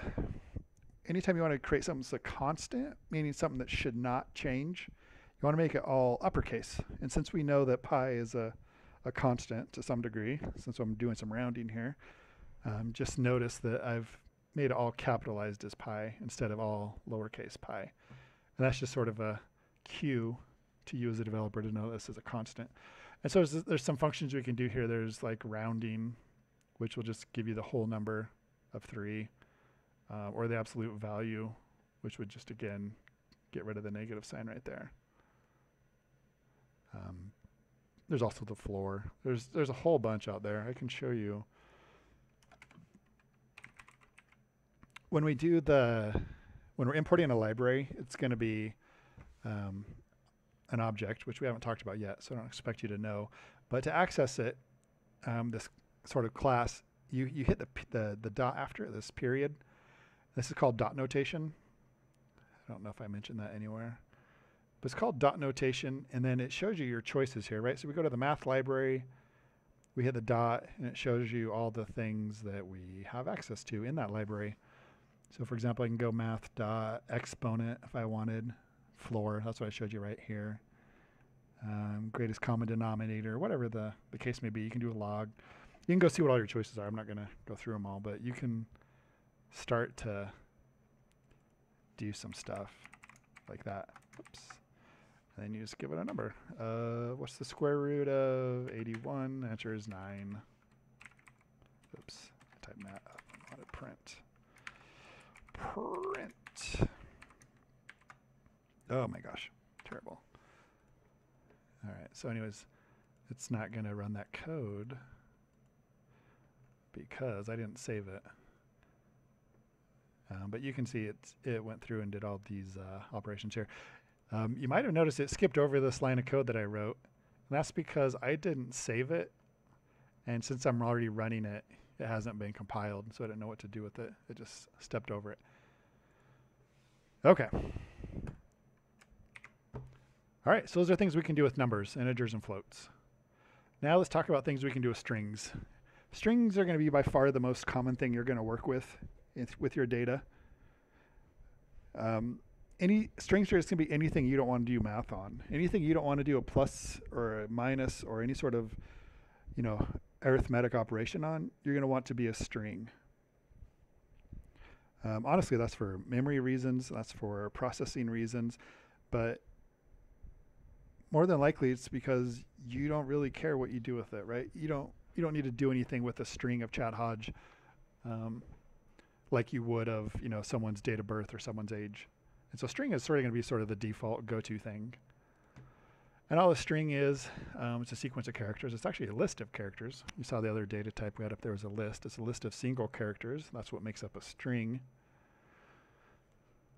A: Anytime you want to create something that's a constant, meaning something that should not change, you want to make it all uppercase. And since we know that pi is a constant to some degree, since I'm doing some rounding here, just notice that I've made it all capitalized as pi instead of all lowercase pi. And that's just sort of a cue to you as a developer to know this is a constant. And so there's some functions we can do here. There's like rounding, which will just give you the whole number of 3, or the absolute value, which would just, again, get rid of the negative sign right there. There's also the floor. There's a whole bunch out there. I can show you. When we're importing a library, it's going to be an object, which we haven't talked about yet, so I don't expect you to know. But to access it, this sort of class, you hit the dot after it, this period. This is called dot notation. I don't know if I mentioned that anywhere. But it's called dot notation, and then it shows you your choices here, right? So we go to the math library, we hit the dot, and it shows you all the things that we have access to in that library. So for example, I can go math dot exponent if I wanted, floor, that's what I showed you right here. Greatest common denominator, whatever the case may be. You can do a log. You can go see what all your choices are. I'm not going to go through them all, but you can start to do some stuff like that. Oops. And then you just give it a number. What's the square root of 81? The answer is 9. Oops. Type that up. I want to print. Oh my gosh. Terrible. All right. So anyways, it's not going to run that code because I didn't save it. But you can see it went through and did all these operations here. You might have noticed it skipped over this line of code that I wrote. And that's because I didn't save it. And since I'm already running it, it hasn't been compiled. So I didn't know what to do with it. It just stepped over it. Okay. All right, so those are things we can do with numbers, integers, and floats. Now let's talk about things we can do with strings. Strings are going to be by far the most common thing you're going to work with your data. Any string here is going to be anything you don't want to do math on. Anything you don't want to do a plus or a minus or any sort of, arithmetic operation on, you're going to want to be a string. Honestly, that's for memory reasons, that's for processing reasons, but more than likely it's because you don't really care what you do with it, right? You don't need to do anything with a string of Chad Hodge like you would of, you know, someone's date of birth or someone's age. And so string is sort of going to be sort of the default go-to thing. And all a string is, it's a sequence of characters. It's actually a list of characters. You saw the other data type we had up there was a list. It's a list of single characters. That's what makes up a string.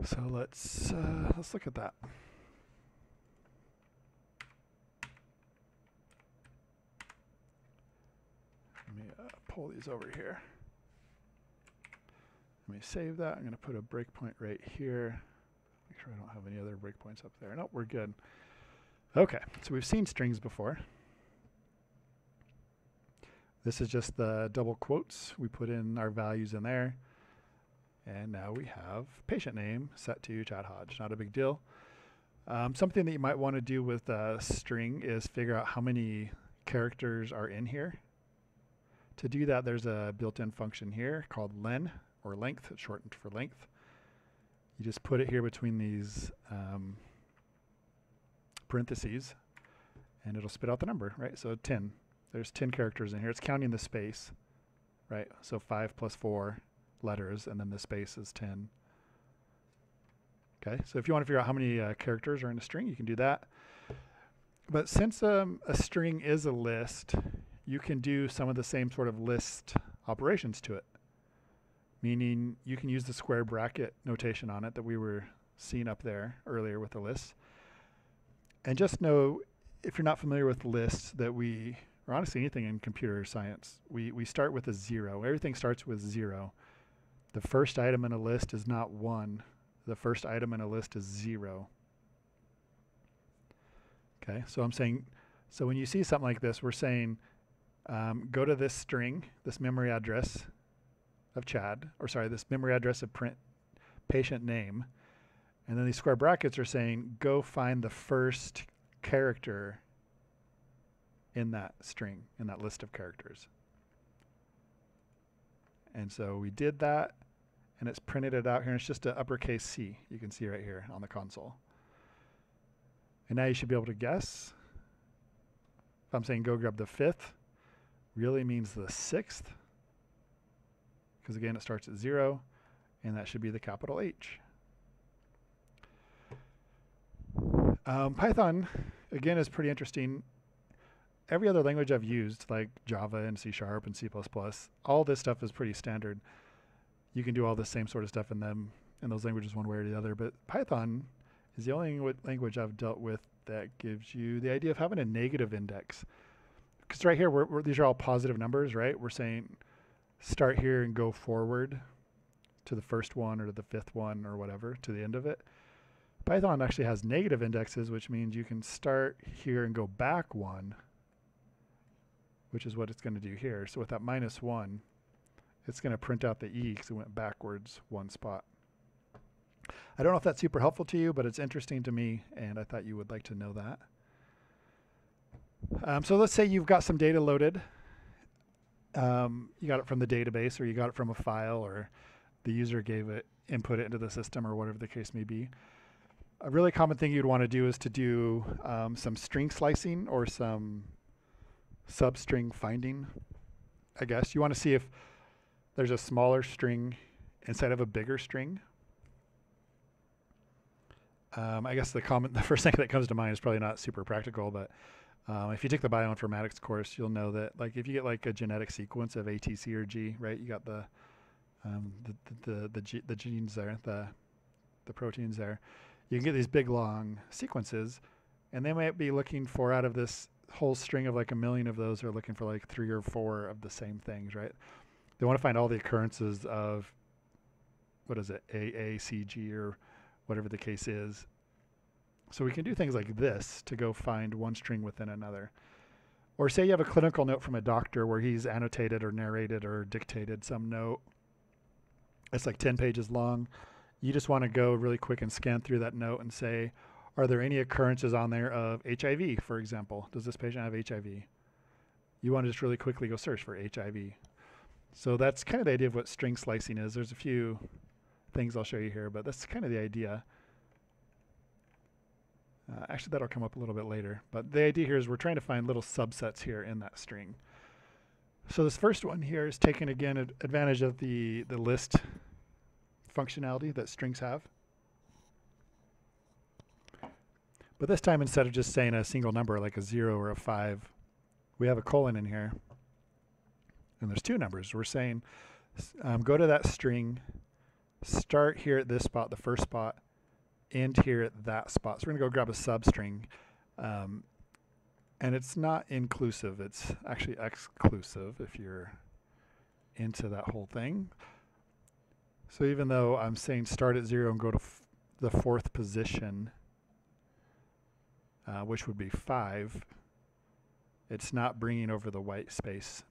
A: So let's look at that. Let me pull these over here. Let me save that. I'm going to put a breakpoint right here. Make sure I don't have any other breakpoints up there. Nope, we're good. Okay, so we've seen strings before. This is just the double quotes. We put in our values in there. And now we have patient name set to Chad Hodge. Not a big deal. Something that you might want to do with a string is figure out how many characters are in here. To do that, there's a built-in function here called len, or length. It's shortened for length. You just put it here between these parentheses, and it'll spit out the number, right? So 10. There's 10 characters in here. It's counting the space, right? So 5 plus 4 letters, and then the space is 10. Okay, so if you want to figure out how many characters are in a string, you can do that. But since a string is a list, you can do some of the same sort of list operations to it. Meaning you can use the square bracket notation on it that we were seeing up there earlier with the lists. And just know, if you're not familiar with lists, that we, or honestly anything in computer science, we start with a 0. Everything starts with 0. The first item in a list is not 1. The first item in a list is 0. Okay, so I'm saying, so when you see something like this, we're saying, go to this string, this memory address of Chad, or sorry, this memory address of patient name. And then these square brackets are saying, go find the first character in that string, in that list of characters. And so we did that, and it's printed it out here, and it's just an uppercase C. You can see right here on the console. And now you should be able to guess. If I'm saying go grab the 5th, really means the 6th. Because again, it starts at 0, and that should be the capital H. Python, again, is pretty interesting. Every other language I've used, like Java and C# and C++, all this stuff is pretty standard. You can do all the same sort of stuff in those languages one way or the other, but Python is the only language I've dealt with that gives you the idea of having a negative index. Because right here, these are all positive numbers, right? We're saying start here and go forward to the first one or to the 5th one or whatever, to the end of it. Python actually has negative indexes, which means you can start here and go back 1, which is what it's going to do here. So with that -1, it's going to print out the E because it went backwards 1 spot. I don't know if that's super helpful to you, but it's interesting to me, and I thought you would like to know that. So let's say you've got some data loaded. You got it from the database, or you got it from a file, or the user gave it, input it into the system, or whatever the case may be. A really common thing you'd want to do is to do some string slicing or some substring finding, I guess. You want to see if there's a smaller string inside of a bigger string. I guess the first thing that comes to mind is probably not super practical, but if you take the bioinformatics course, you'll know that, like, if you get like a genetic sequence of A, T, C, or G, right? You got the genes there, the proteins there. You can get these big long sequences, and they might be looking for, out of this whole string of like 1 million of those, are looking for like 3 or 4 of the same things, right? They want to find all the occurrences of, what is it, A, C, G, or whatever the case is. So we can do things like this to go find one string within another. Or say you have a clinical note from a doctor where he's annotated or narrated or dictated some note. It's like 10 pages long. You just want to go really quick and scan through that note and say, are there any occurrences on there of HIV, for example? Does this patient have HIV? You want to just really quickly go search for HIV. So that's kind of the idea of what string slicing is. There's a few things I'll show you here, but that's kind of the idea. Actually, that'll come up a little bit later. But the idea here is we're trying to find little subsets here in that string. So this first one here is taking again advantage of the list functionality that strings have. But this time, instead of just saying a single number like a 0 or a 5, we have a colon in here. And there's two numbers. We're saying go to that string, start here at this spot, the first spot, end here at that spot. So we're going to go grab a substring. And it's not inclusive. It's actually exclusive if you're into that whole thing. So even though I'm saying start at 0 and go to the fourth position, which would be 5, it's not bringing over the white space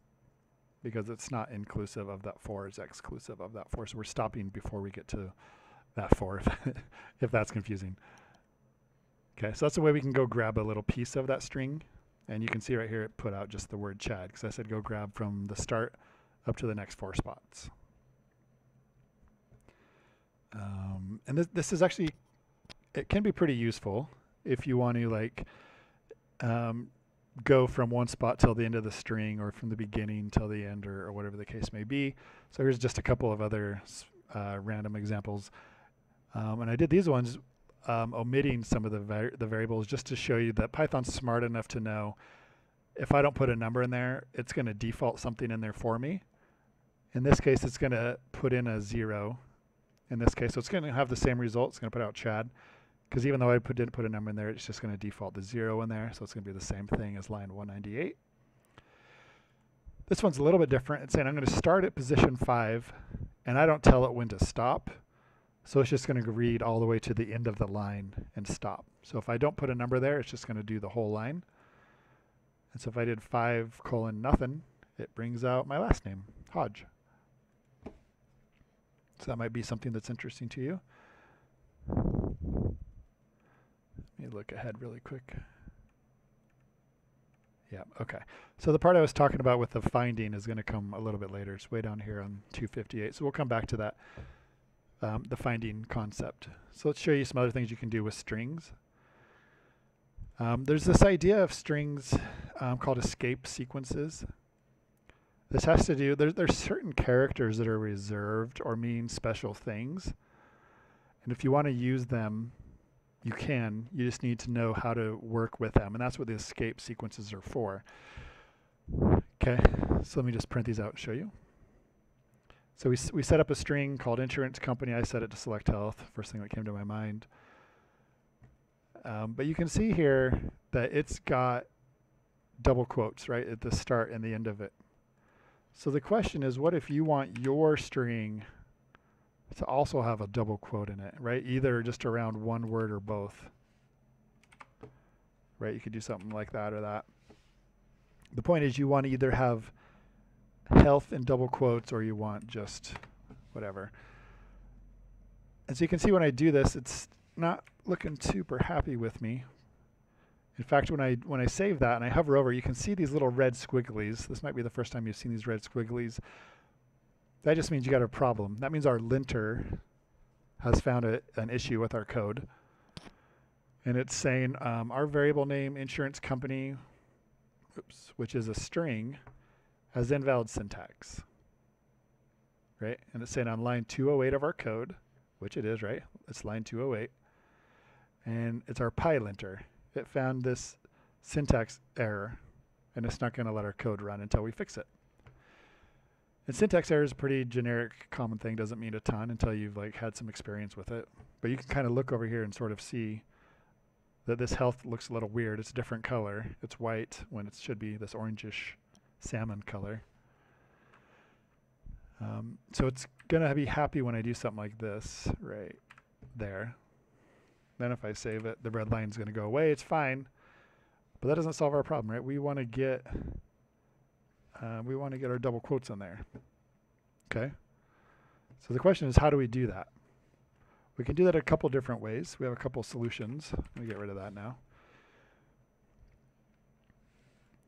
A: because it's not inclusive of that 4, it's exclusive of that 4. So we're stopping before we get to that 4, if that's confusing. Okay, so that's the way we can go grab a little piece of that string. And you can see right here it put out just the word Chad because I said go grab from the start up to the next 4 spots. And this is actually, it can be pretty useful if you want to like go from one spot till the end of the string or from the beginning till the end or whatever the case may be. So here's just a couple of other random examples. And I did these ones omitting some of the variables just to show you that Python's smart enough to know if I don't put a number in there, it's going to default something in there for me. In this case, it's going to put in a 0 in this case. So it's going to have the same result. It's going to put out Chad. Because even though I didn't put a number in there, it's just going to default the 0 in there. So it's going to be the same thing as line 198. This one's a little bit different. It's saying I'm going to start at position 5, and I don't tell it when to stop. So it's just going to read all the way to the end of the line and stop. So if I don't put a number there, it's just going to do the whole line. And so if I did 5:nothing, it brings out my last name, Hodge. So that might be something that's interesting to you. Let me look ahead really quick. Yeah, okay. So the part I was talking about with the finding is going to come a little bit later. It's way down here on 258. So we'll come back to that, the finding concept. So let's show you some other things you can do with strings. There's this idea of strings called escape sequences. This has to do, there's certain characters that are reserved or mean special things. And if you want to use them, you can. You just need to know how to work with them. And that's what the escape sequences are for. Okay, so let me just print these out and show you. So we set up a string called insurance company. I set it to select health, first thing that came to my mind. But you can see here that it's got double quotes, right, at the start and the end of it. So the question is, what if you want your string to also have a double quote in it, right? Either just around one word or both. Right, you could do something like that or that. The point is you want to either have health in double quotes or you want just whatever. And so you can see when I do this, it's not looking super happy with me. In fact, when I save that and I hover over, you can see these little red squigglies. This might be the first time you've seen these red squigglies. That just means you got a problem. That means our linter has found an issue with our code. And it's saying our variable name insurance company, which is a string, has invalid syntax. Right? And it's saying on line 208 of our code, which it is, right? It's line 208. And it's our PyLinter. It found this syntax error, and it's not going to let our code run until we fix it. And syntax error is a pretty generic, common thing. Doesn't mean a ton until you've like had some experience with it. But you can kind of look over here and sort of see that this health looks a little weird. It's a different color. It's white when it should be this orangish salmon color. So it's going to be happy when I do something like this right there. Then if I save it, the red line is going to go away. It's fine, but that doesn't solve our problem, right? We want to get our double quotes in there. Okay. So the question is, how do we do that? We can do that a couple different ways. We have a couple solutions. Let me get rid of that now.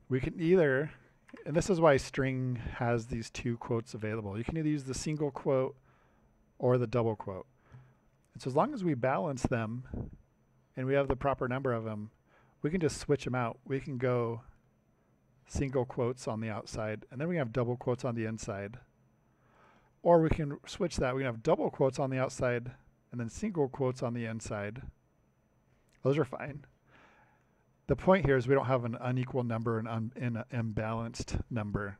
A: We can either, and this is why string has these two quotes available. You can either use the single quote or the double quote. And so as long as we balance them and we have the proper number of them, we can just switch them out. We can go single quotes on the outside, and then we have double quotes on the inside. Or we can switch that. We can have double quotes on the outside and then single quotes on the inside. Those are fine. The point here is we don't have an unequal number and an imbalanced number.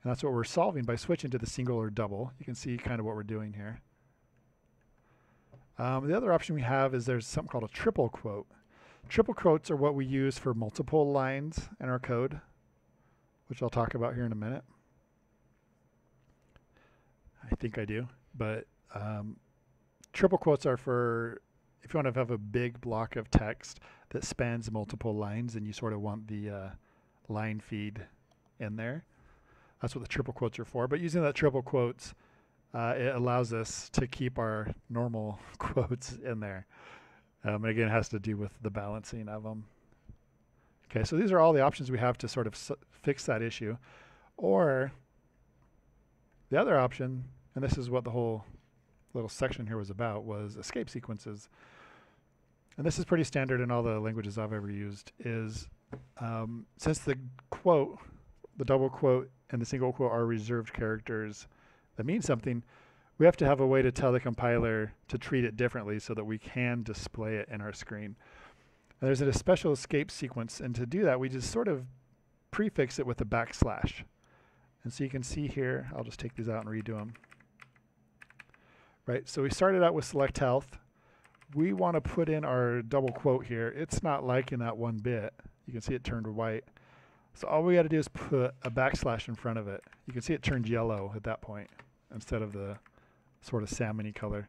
A: And that's what we're solving by switching to the single or double. You can see kind of what we're doing here. The other option we have is there's something called a triple quote. Triple quotes are what we use for multiple lines in our code, which I'll talk about here in a minute. I think I do, but triple quotes are for if you want to have a big block of text that spans multiple lines and you sort of want the line feed in there. That's what the triple quotes are for. But using that triple quotes, it allows us to keep our normal quotes in there. And again, it has to do with the balancing of them. Okay, so these are all the options we have to sort of fix that issue. Or the other option, and this is what the whole little section here was about, was escape sequences. And this is pretty standard in all the languages I've ever used, is since the quote, the double quote, and the single quote are reserved characters that mean something, we have to have a way to tell the compiler to treat it differently so that we can display it in our screen. And there's a special escape sequence, and to do that, we just sort of prefix it with a backslash. And so you can see here, I'll just take these out and redo them. Right, so we started out with select health. We want to put in our double quote here. It's not liking that one bit. You can see it turned white. So all we got to do is put a backslash in front of it. You can see it turned yellow at that point instead of the sort of salmon-y color.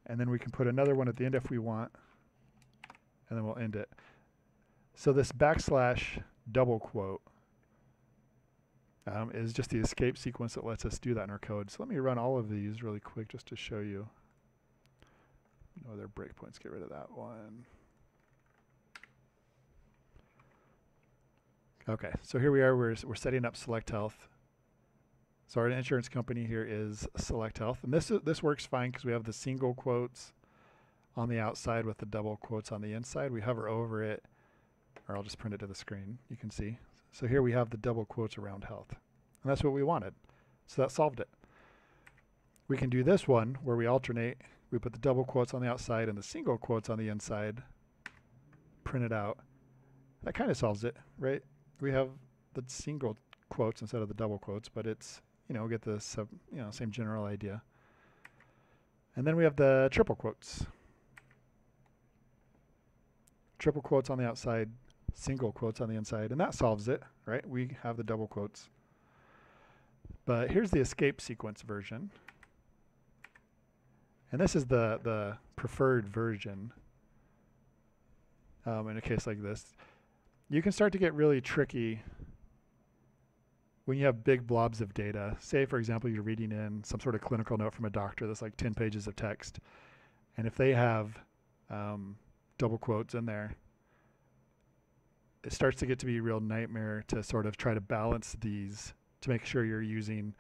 A: And then we can put another one at the end if we want, and then we'll end it. So this backslash double quote is just the escape sequence that lets us do that in our code. So let me run all of these really quick just to show you. No other breakpoints, get rid of that one. Okay, so here we are, we're setting up Select Health. So our insurance company here is Select Health, and this works fine because we have the single quotes on the outside with the double quotes on the inside. We hover over it, or I'll just print it to the screen, you can see. So here we have the double quotes around health, and that's what we wanted. So that solved it. We can do this one where we alternate. We put the double quotes on the outside and the single quotes on the inside, print it out. That kind of solves it, right? We have the single quotes instead of the double quotes, but it's, we get the same general idea. And then we have the triple quotes. Triple quotes on the outside, single quotes on the inside, and that solves it, right? We have the double quotes. But here's the escape sequence version. And this is the preferred version in a case like this. You can start to get really tricky when you have big blobs of data. Say, for example, you're reading in some sort of clinical note from a doctor that's like 10 pages of text. And if they have double quotes in there, it starts to get to be a real nightmare to sort of try to balance these to make sure you're using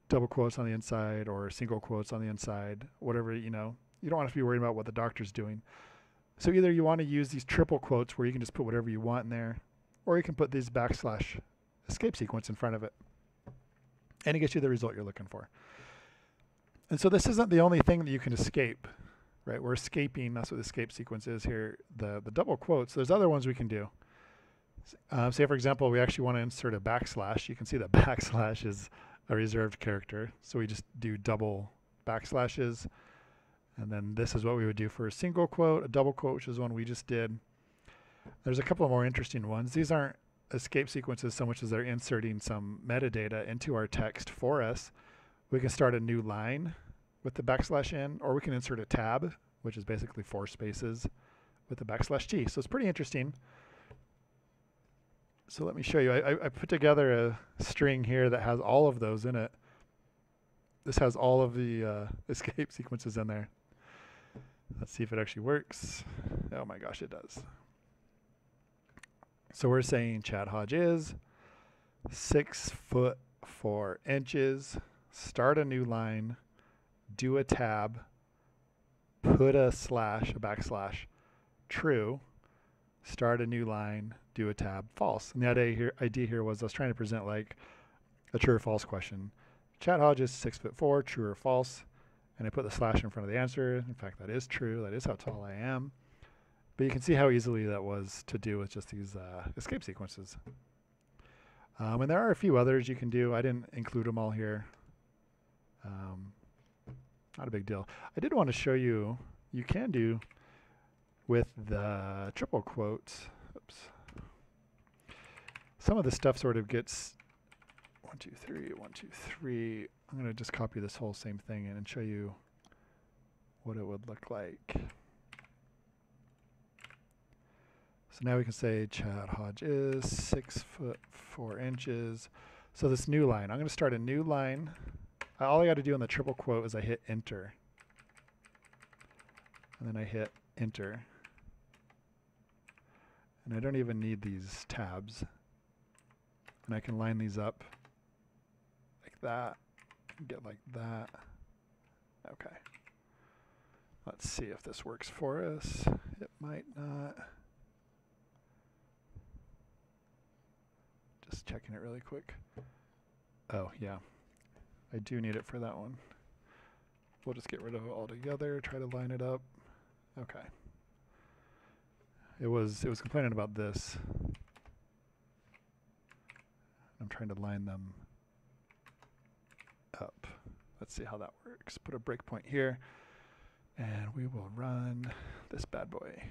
A: double quotes on the inside or single quotes on the inside, whatever, you don't want to be worried about what the doctor's doing. So either you want to use these triple quotes where you can just put whatever you want in there, or you can put these backslash escape sequence in front of it, and it gets you the result you're looking for. And so this isn't the only thing that you can escape, right? We're escaping, that's what the escape sequence is here, the double quotes. There's other ones we can do. Say, for example, we actually want to insert a backslash. You can see that backslash is a reserved character, so we just do double backslashes. And then this is what we would do for a single quote, a double quote, which is one we just did. There's a couple of more interesting ones. These aren't escape sequences so much as they're inserting some metadata into our text for us. We can start a new line with the backslash in, or we can insert a tab, which is basically 4 spaces with the backslash T. So it's pretty interesting. So let me show you. I put together a string here that has all of those in it. This has all of the escape sequences in there. Let's see if it actually works. Oh my gosh, it does. So we're saying Chad Hodge is 6 foot 4 inches, start a new line, do a tab, put a slash, a backslash, true, start a new line, do a tab false. And the idea here was I was trying to present like a true or false question. Chad Hodge is 6'4", true or false? And I put the slash in front of the answer. In fact, that is true. That is how tall I am. But you can see how easily that was to do with just these escape sequences. And there are a few others you can do. I didn't include them all here. Not a big deal. I did want to show you, you can do with the triple quotes. Oops. Some of the stuff sort of gets 1, 2, 3, 1, 2, 3. I'm going to just copy this whole same thing in and show you what it would look like. So now we can say Chad Hodge is 6'4". So this new line, I'm going to start a new line. All I got to do on the triple quote is I hit enter. And then I hit enter. And I don't even need these tabs. And I can line these up like that. Get like that. Okay. Let's see if this works for us. It might not. Just checking it really quick. Oh, yeah. I do need it for that one. We'll just get rid of it altogether, try to line it up. Okay. It was complaining about this. I'm trying to line them up. Let's see how that works. Put a breakpoint here, and we will run this bad boy.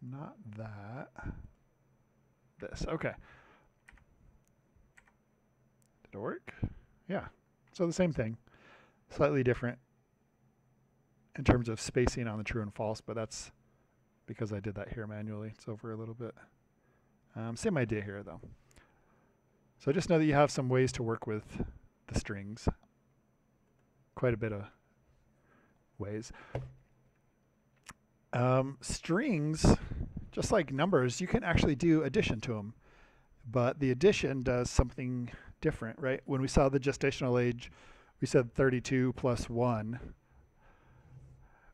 A: Not that. This. Okay. Did it work? Yeah. So the same thing. Slightly different in terms of spacing on the true and false, but that's because I did that here manually. It's over a little bit. Same idea here, though. So just know that you have some ways to work with the strings. Quite a bit of ways. Strings, just like numbers, you can actually do addition to them. But the addition does something different, right? When we saw the gestational age, we said 32 plus 1.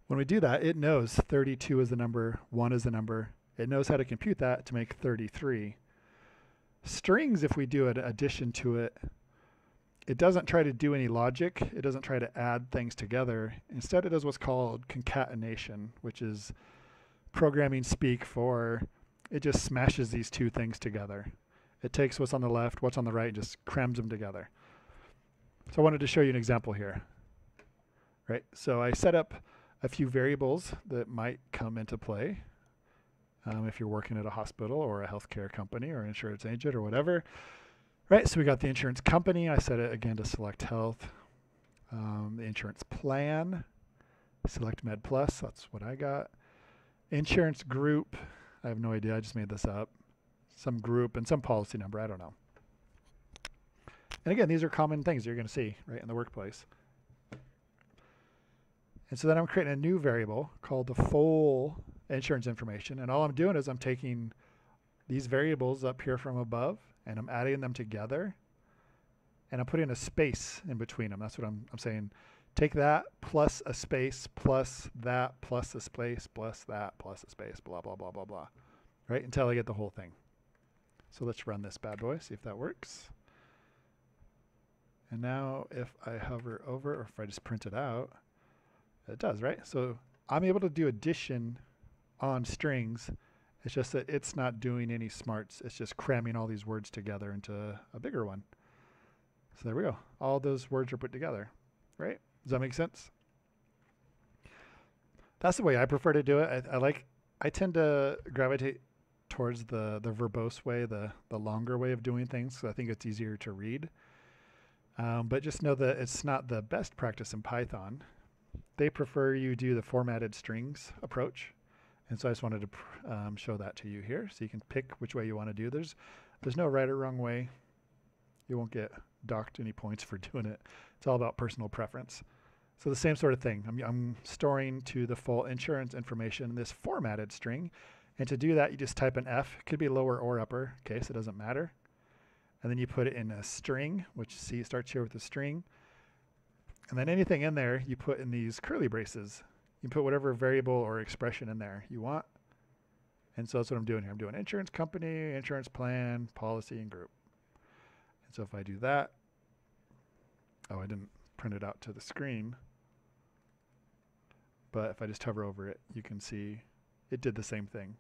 A: When we do that, it knows 32 is the number, 1 is the number. It knows how to compute that to make 33. Strings, if we do an addition to it, it doesn't try to do any logic. It doesn't try to add things together. Instead, it does what's called concatenation, which is programming speak for it just smashes these two things together. It takes what's on the left, what's on the right, and just crams them together. So I wanted to show you an example here. Right? So I set up a few variables that might come into play if you're working at a hospital or a healthcare company or an insurance agent or whatever. Right, so we got the insurance company. I set it again to select health. The insurance plan, select Med Plus. That's what I got. Insurance group. I have no idea. I just made this up. Some group and some policy number. I don't know. And again, these are common things you're going to see right in the workplace. And so then I'm creating a new variable called the full insurance information. And all I'm doing is I'm taking these variables up here from above and I'm adding them together, and I'm putting a space in between them. That's what I'm saying. Take that plus a space plus that plus a space plus that plus a space, blah, blah, blah, blah, blah, right? Until I get the whole thing. So let's run this bad boy, see if that works. And now if I hover over, or if I just print it out, it does, right? So I'm able to do addition on strings. It's just that it's not doing any smarts. It's just cramming all these words together into a bigger one. So there we go. All those words are put together, right? Does that make sense? That's the way I prefer to do it. I tend to gravitate towards the verbose way, the longer way of doing things. So I think it's easier to read. But just know that it's not the best practice in Python. They prefer you do the formatted strings approach. And so I just wanted to show that to you here, so you can pick which way you want to do. There's no right or wrong way. You won't get docked any points for doing it. It's all about personal preference. So the same sort of thing. I'm storing to the full insurance information in this formatted string. And to do that, you just type an F. It could be lower or upper case. It doesn't matter. And then you put it in a string, which see starts here with a string. And then anything in there, you put in these curly braces. You put whatever variable or expression in there you want. And so that's what I'm doing here. I'm doing insurance company, insurance plan, policy, and group. And so if I do that, oh, I didn't print it out to the screen. But if I just hover over it, you can see it did the same thing.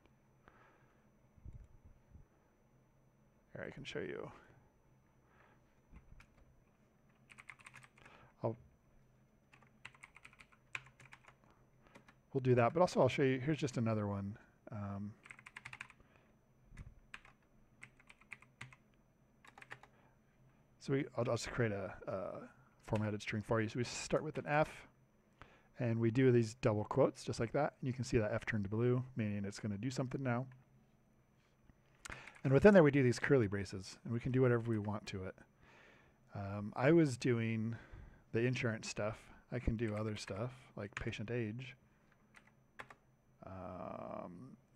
A: Here, I can show you. We'll do that, but also I'll show you, here's just another one. So I'll just create a formatted string for you. So we start with an F, and we do these double quotes just like that. And you can see that F turned blue, meaning it's going to do something now. And within there, we do these curly braces, and we can do whatever we want to it. I was doing the insurance stuff. I can do other stuff like patient age.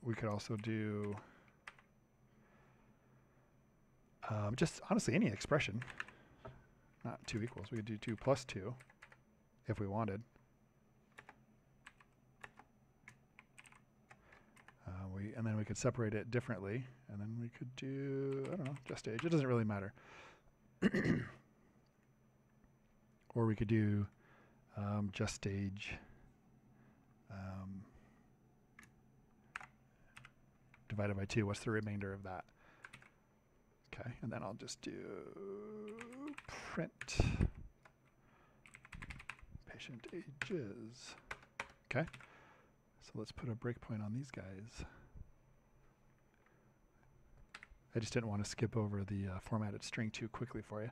A: We could also do just honestly any expression, not 2 equals. We could do 2 plus 2 if we wanted. And then we could separate it differently, and then we could do, I don't know, just age. It doesn't really matter. Or we could do just age divided by 2. What's the remainder of that? Okay, and then I'll just do print patient ages. Okay, so let's put a breakpoint on these guys. I just didn't want to skip over the formatted string too quickly for you.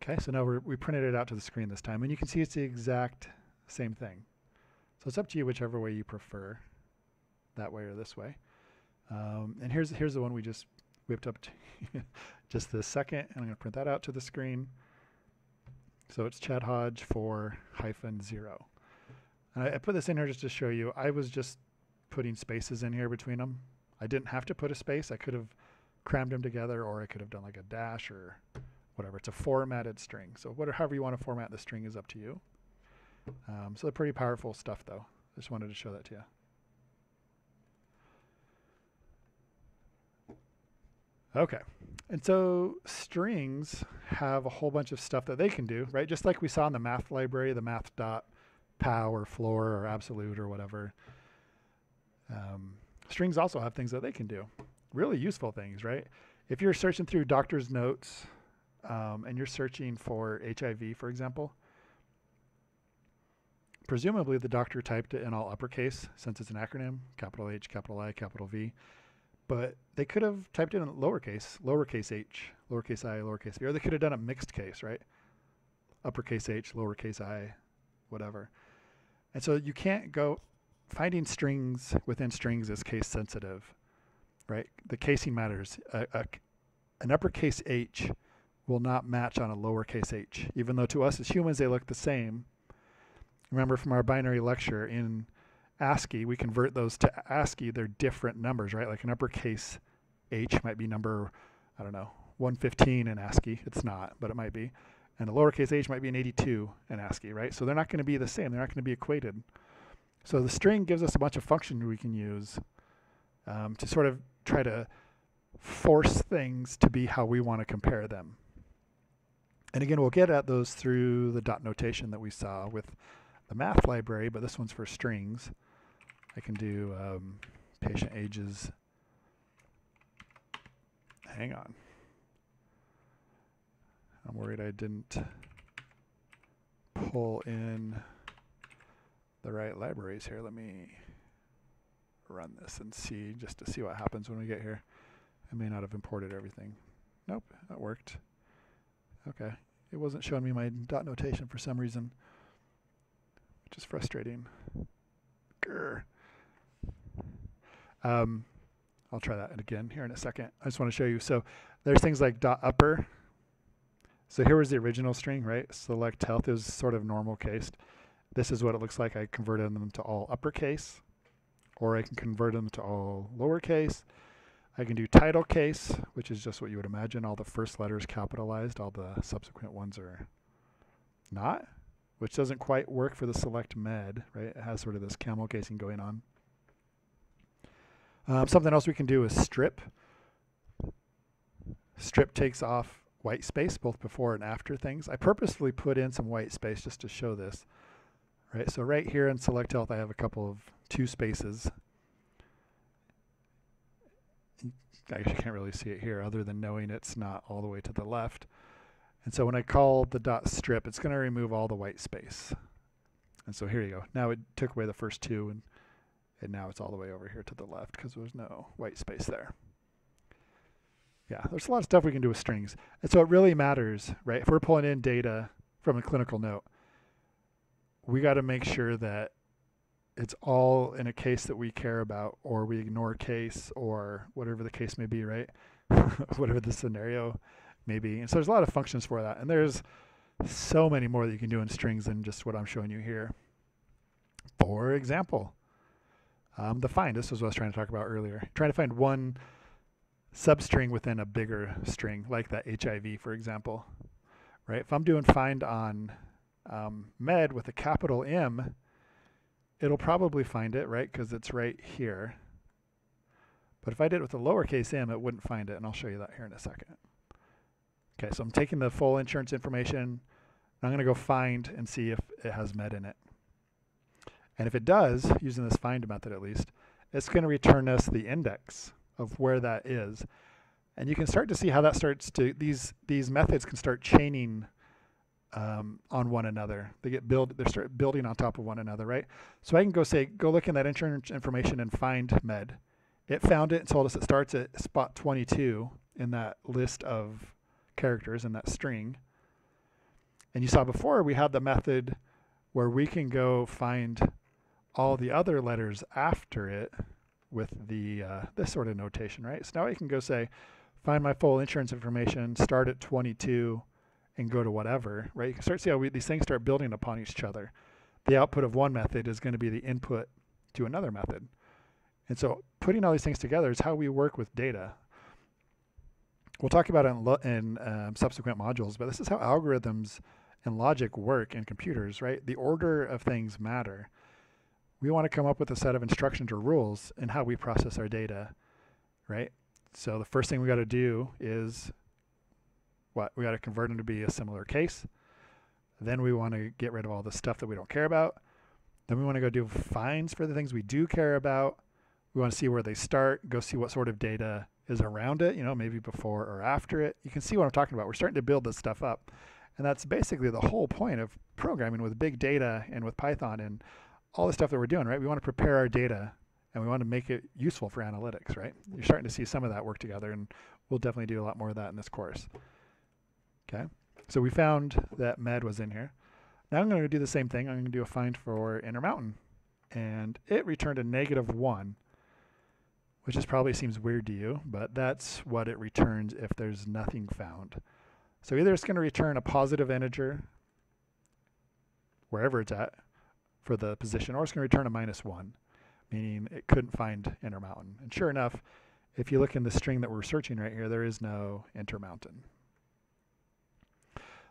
A: Okay, so now we printed it out to the screen this time, and you can see it's the exact same thing. So it's up to you whichever way you prefer, that way or this way. And here's the one we just whipped up to just this second, and I'm going to print that out to the screen. So it's Chad Hodge 4-0. I put this in here just to show you. I was just putting spaces in here between them. I didn't have to put a space. I could have crammed them together, or I could have done like a dash or whatever. It's a formatted string. So however you want to format the string is up to you. So they're pretty powerful stuff, though. I just wanted to show that to you. Okay, and so strings have a whole bunch of stuff that they can do, right? Just like we saw in the math library, the math.pow or floor or absolute or whatever. Strings also have things that they can do, really useful things, right? If you're searching through doctor's notes and you're searching for HIV, for example, presumably the doctor typed it in all uppercase since it's an acronym, capital H, capital I, capital V. But they could have typed it in lowercase, lowercase h, lowercase I, lowercase v, or they could have done a mixed case, right? Uppercase h, lowercase I, whatever. And so you can't go, finding strings within strings is case sensitive, right? The casing matters. An uppercase h will not match on a lowercase h, even though to us as humans they look the same. Remember from our binary lecture in ASCII, we convert those to ASCII. They're different numbers, right? Like an uppercase H might be number, I don't know, 115 in ASCII. It's not, but it might be. And a lowercase h might be an 82 in ASCII, right? So they're not going to be the same. They're not going to be equated. So the string gives us a bunch of functions we can use to sort of try to force things to be how we want to compare them. And again, we'll get at those through the dot notation that we saw with the math library, but this one's for strings. I can do patient ages. Hang on. I'm worried I didn't pull in the right libraries here. Let me run this and see, just to see what happens when we get here. I may not have imported everything. Nope, that worked. Okay, it wasn't showing me my dot notation for some reason, which is frustrating. Grr. I'll try that again here in a second. I just want to show you. So there's things like dot upper. So here was the original string, right? Select health is sort of normal cased. This is what it looks like. I converted them to all uppercase, or I can convert them to all lowercase. I can do title case, which is just what you would imagine. All the first letters capitalized, all the subsequent ones are not, which doesn't quite work for the select med, right? It has sort of this camel casing going on. Something else we can do is strip. Strip takes off white space both before and after things. I purposefully put in some white space just to show this. Right, so right here in Select Health, I have a couple of 2 spaces. I actually can't really see it here other than knowing it's not all the way to the left. And so when I call the dot strip, it's going to remove all the white space. And so here you go. Now it took away the first 2, and now it's all the way over here to the left because there's no white space there. Yeah, there's a lot of stuff we can do with strings. And so it really matters, right? If we're pulling in data from a clinical note, we got to make sure that it's all in a case that we care about, or we ignore case, or whatever the case may be, right? Whatever the scenario may be. And so there's a lot of functions for that. And there's so many more that you can do in strings than just what I'm showing you here. For example, the find. This is what I was trying to talk about earlier. Trying to find one substring within a bigger string, like that HIV, for example. Right? If I'm doing find on med with a capital M, it'll probably find it, right? Because it's right here. But if I did it with a lowercase m, it wouldn't find it, and I'll show you that here in a second. Okay, so I'm taking the full insurance information, and I'm going to go find and see if it has med in it. And if it does, using this find method at least, it's going to return us the index of where that is. And you can start to see how that starts to, these methods can start chaining on one another. They start building on top of one another, right? So I can go look in that insurance information and find med. It found it and told us it starts at spot 22 in that list of characters in that string. And you saw before we had the method where we can go find all the other letters after it with the this sort of notation, right? So now I can go say, find my full insurance information, start at 22, and go to whatever, right? You can start to see how these things start building upon each other. The output of one method is going to be the input to another method. And so putting all these things together is how we work with data. We'll talk about it in subsequent modules, but this is how algorithms and logic work in computers, right? The order of things matter. We want to come up with a set of instructions or rules in how we process our data, right? So the first thing we got to do is what? We got to convert them to be a similar case. Then we want to get rid of all the stuff that we don't care about. Then we want to go do finds for the things we do care about. We want to see where they start, go see what sort of data is around it, maybe before or after it. You can see what I'm talking about. We're starting to build this stuff up. And that's basically the whole point of programming with big data and with Python and all the stuff that we're doing, right? We want to prepare our data and we want to make it useful for analytics, right? You're starting to see some of that work together, and we'll definitely do a lot more of that in this course. Okay, so we found that med was in here. Now I'm going to do the same thing. I'm going to do a find for Intermountain, and it returned a -1, which is probably seems weird to you, but that's what it returns if there's nothing found. So either it's going to return a positive integer, wherever it's at, for the position, or it's going to return a -1, meaning it couldn't find Intermountain. And sure enough, if you look in the string that we're searching right here, there is no Intermountain.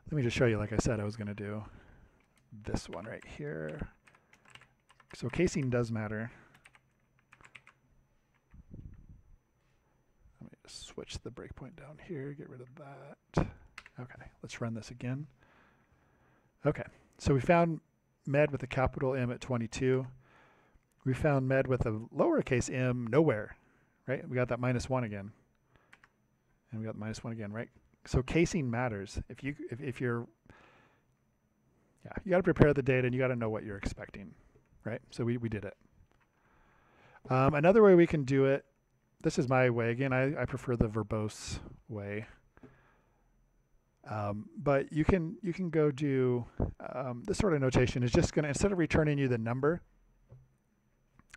A: Let me just show you, like I said, I was going to do this one right here. So casing does matter. Let me just switch the breakpoint down here, get rid of that. Okay, let's run this again. Okay, so we found med with a capital M at 22. We found med with a lowercase m nowhere, right? We got that -1 again. And we got the -1 again, right? So casing matters. If you're, you got to prepare the data and you got to know what you're expecting, right? So we did it. Another way we can do it, this is my way. Again, I prefer the verbose way. But you can go do this sort of notation is just going to, instead of returning you the number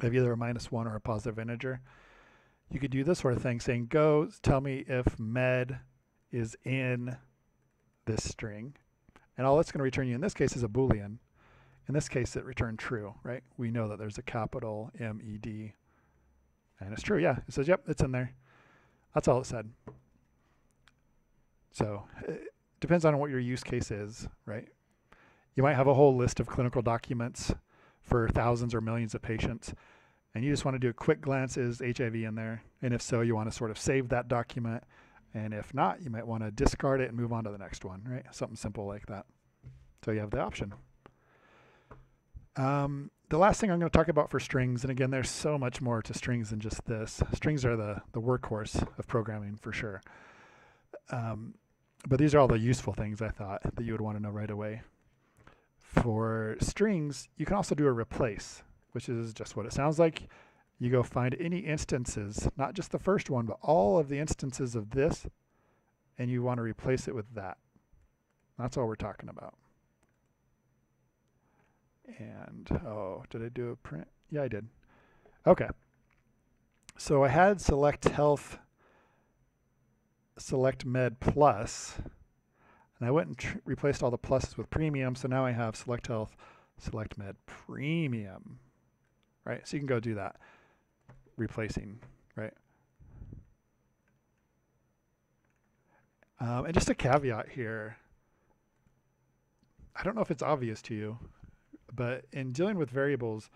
A: of either a -1 or a positive integer, you could do this sort of thing, saying, go tell me if med is in this string. And all it's going to return you in this case is a Boolean. In this case, it returned true, right? We know that there's a capital M-E-D. And it's true, yeah. It says, yep, it's in there. That's all it said. So it depends on what your use case is, right? You might have a whole list of clinical documents for thousands or millions of patients. and you just want to do a quick glance, is HIV in there? And if so, you want to sort of save that document. And if not, you might want to discard it and move on to the next one, right? Something simple like that. So you have the option. The last thing I'm going to talk about for strings, and again, there's so much more to strings than just this. Strings are the workhorse of programming for sure. But these are all the useful things I thought that you would want to know right away. For strings, you can also do a replace, which is just what it sounds like. You go find any instances, not just the first one, but all of the instances of this, and you want to replace it with that. That's all we're talking about. And, oh, did I do a print? Yeah, I did. Okay. So I had select health, select med plus, and I went and replaced all the pluses with premium. So now I have select health, select med premium, right? So you can go do that, replacing, right? And just a caveat here. I don't know if it's obvious to you, but in dealing with variables,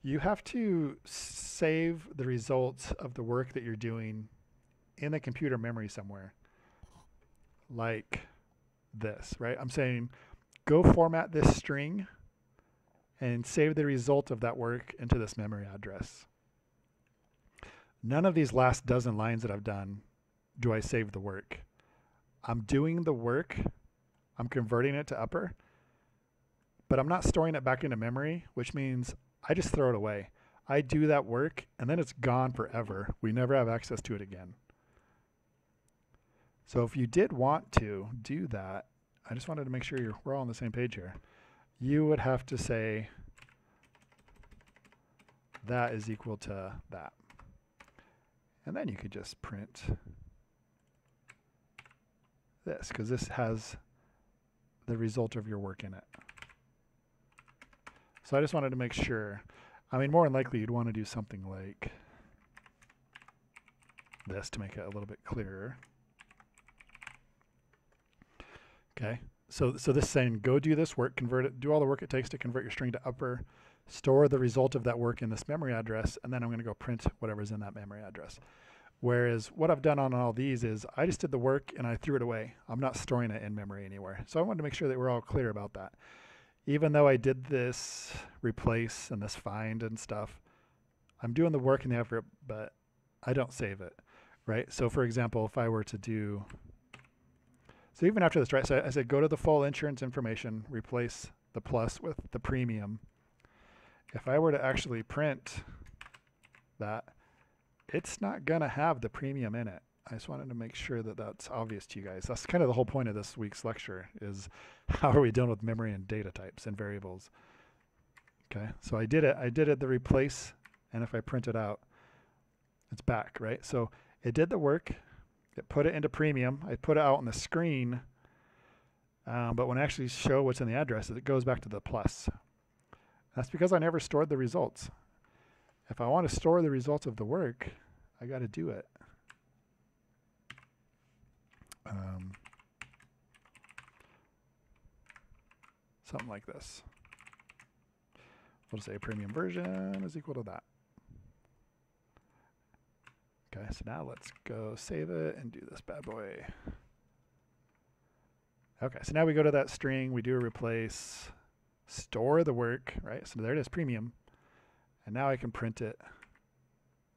A: you have to save the results of the work that you're doing in the computer memory somewhere, like this, right? I'm saying go format this string and save the result of that work into this memory address. None of these last dozen lines that I've done do I save the work. I'm doing the work, I'm converting it to upper, but I'm not storing it back into memory, which means I just throw it away. I do that work and then it's gone forever. We never have access to it again. So if you did want to do that, I just wanted to make sure we're all on the same page here. You would have to say that is equal to that. And then you could just print this, because this has the result of your work in it. So I just wanted to make sure. I mean, more than likely you'd want to do something like this to make it a little bit clearer. Okay, so this is saying go do this work, convert it, do all the work it takes to convert your string to upper, store the result of that work in this memory address, and then I'm going to go print whatever's in that memory address. Whereas what I've done on all these is I just did the work and I threw it away. I'm not storing it in memory anywhere. So I wanted to make sure that we're all clear about that. Even though I did this replace and this find and stuff, I'm doing the work and the effort, but I don't save it, right? So for example, if I were to do, so even after this, right? So I said, go to the full insurance information, replace the plus with the premium. If I were to actually print that, it's not gonna have the premium in it. I just wanted to make sure that that's obvious to you guys. That's kind of the whole point of this week's lecture, is how are we dealing with memory and data types and variables. Okay, so I did it the replace, and if I print it out, it's back, right? So it did the work, it put it into premium, I put it out on the screen, but when I actually show what's in the address, it goes back to the plus. That's because I never stored the results. If I want to store the results of the work, I got to do it. Something like this. We'll say premium version is equal to that. Okay, so now let's go save it and do this bad boy. Okay, so now we go to that string, we do a replace, store the work, right? So there it is, premium. And now I can print it,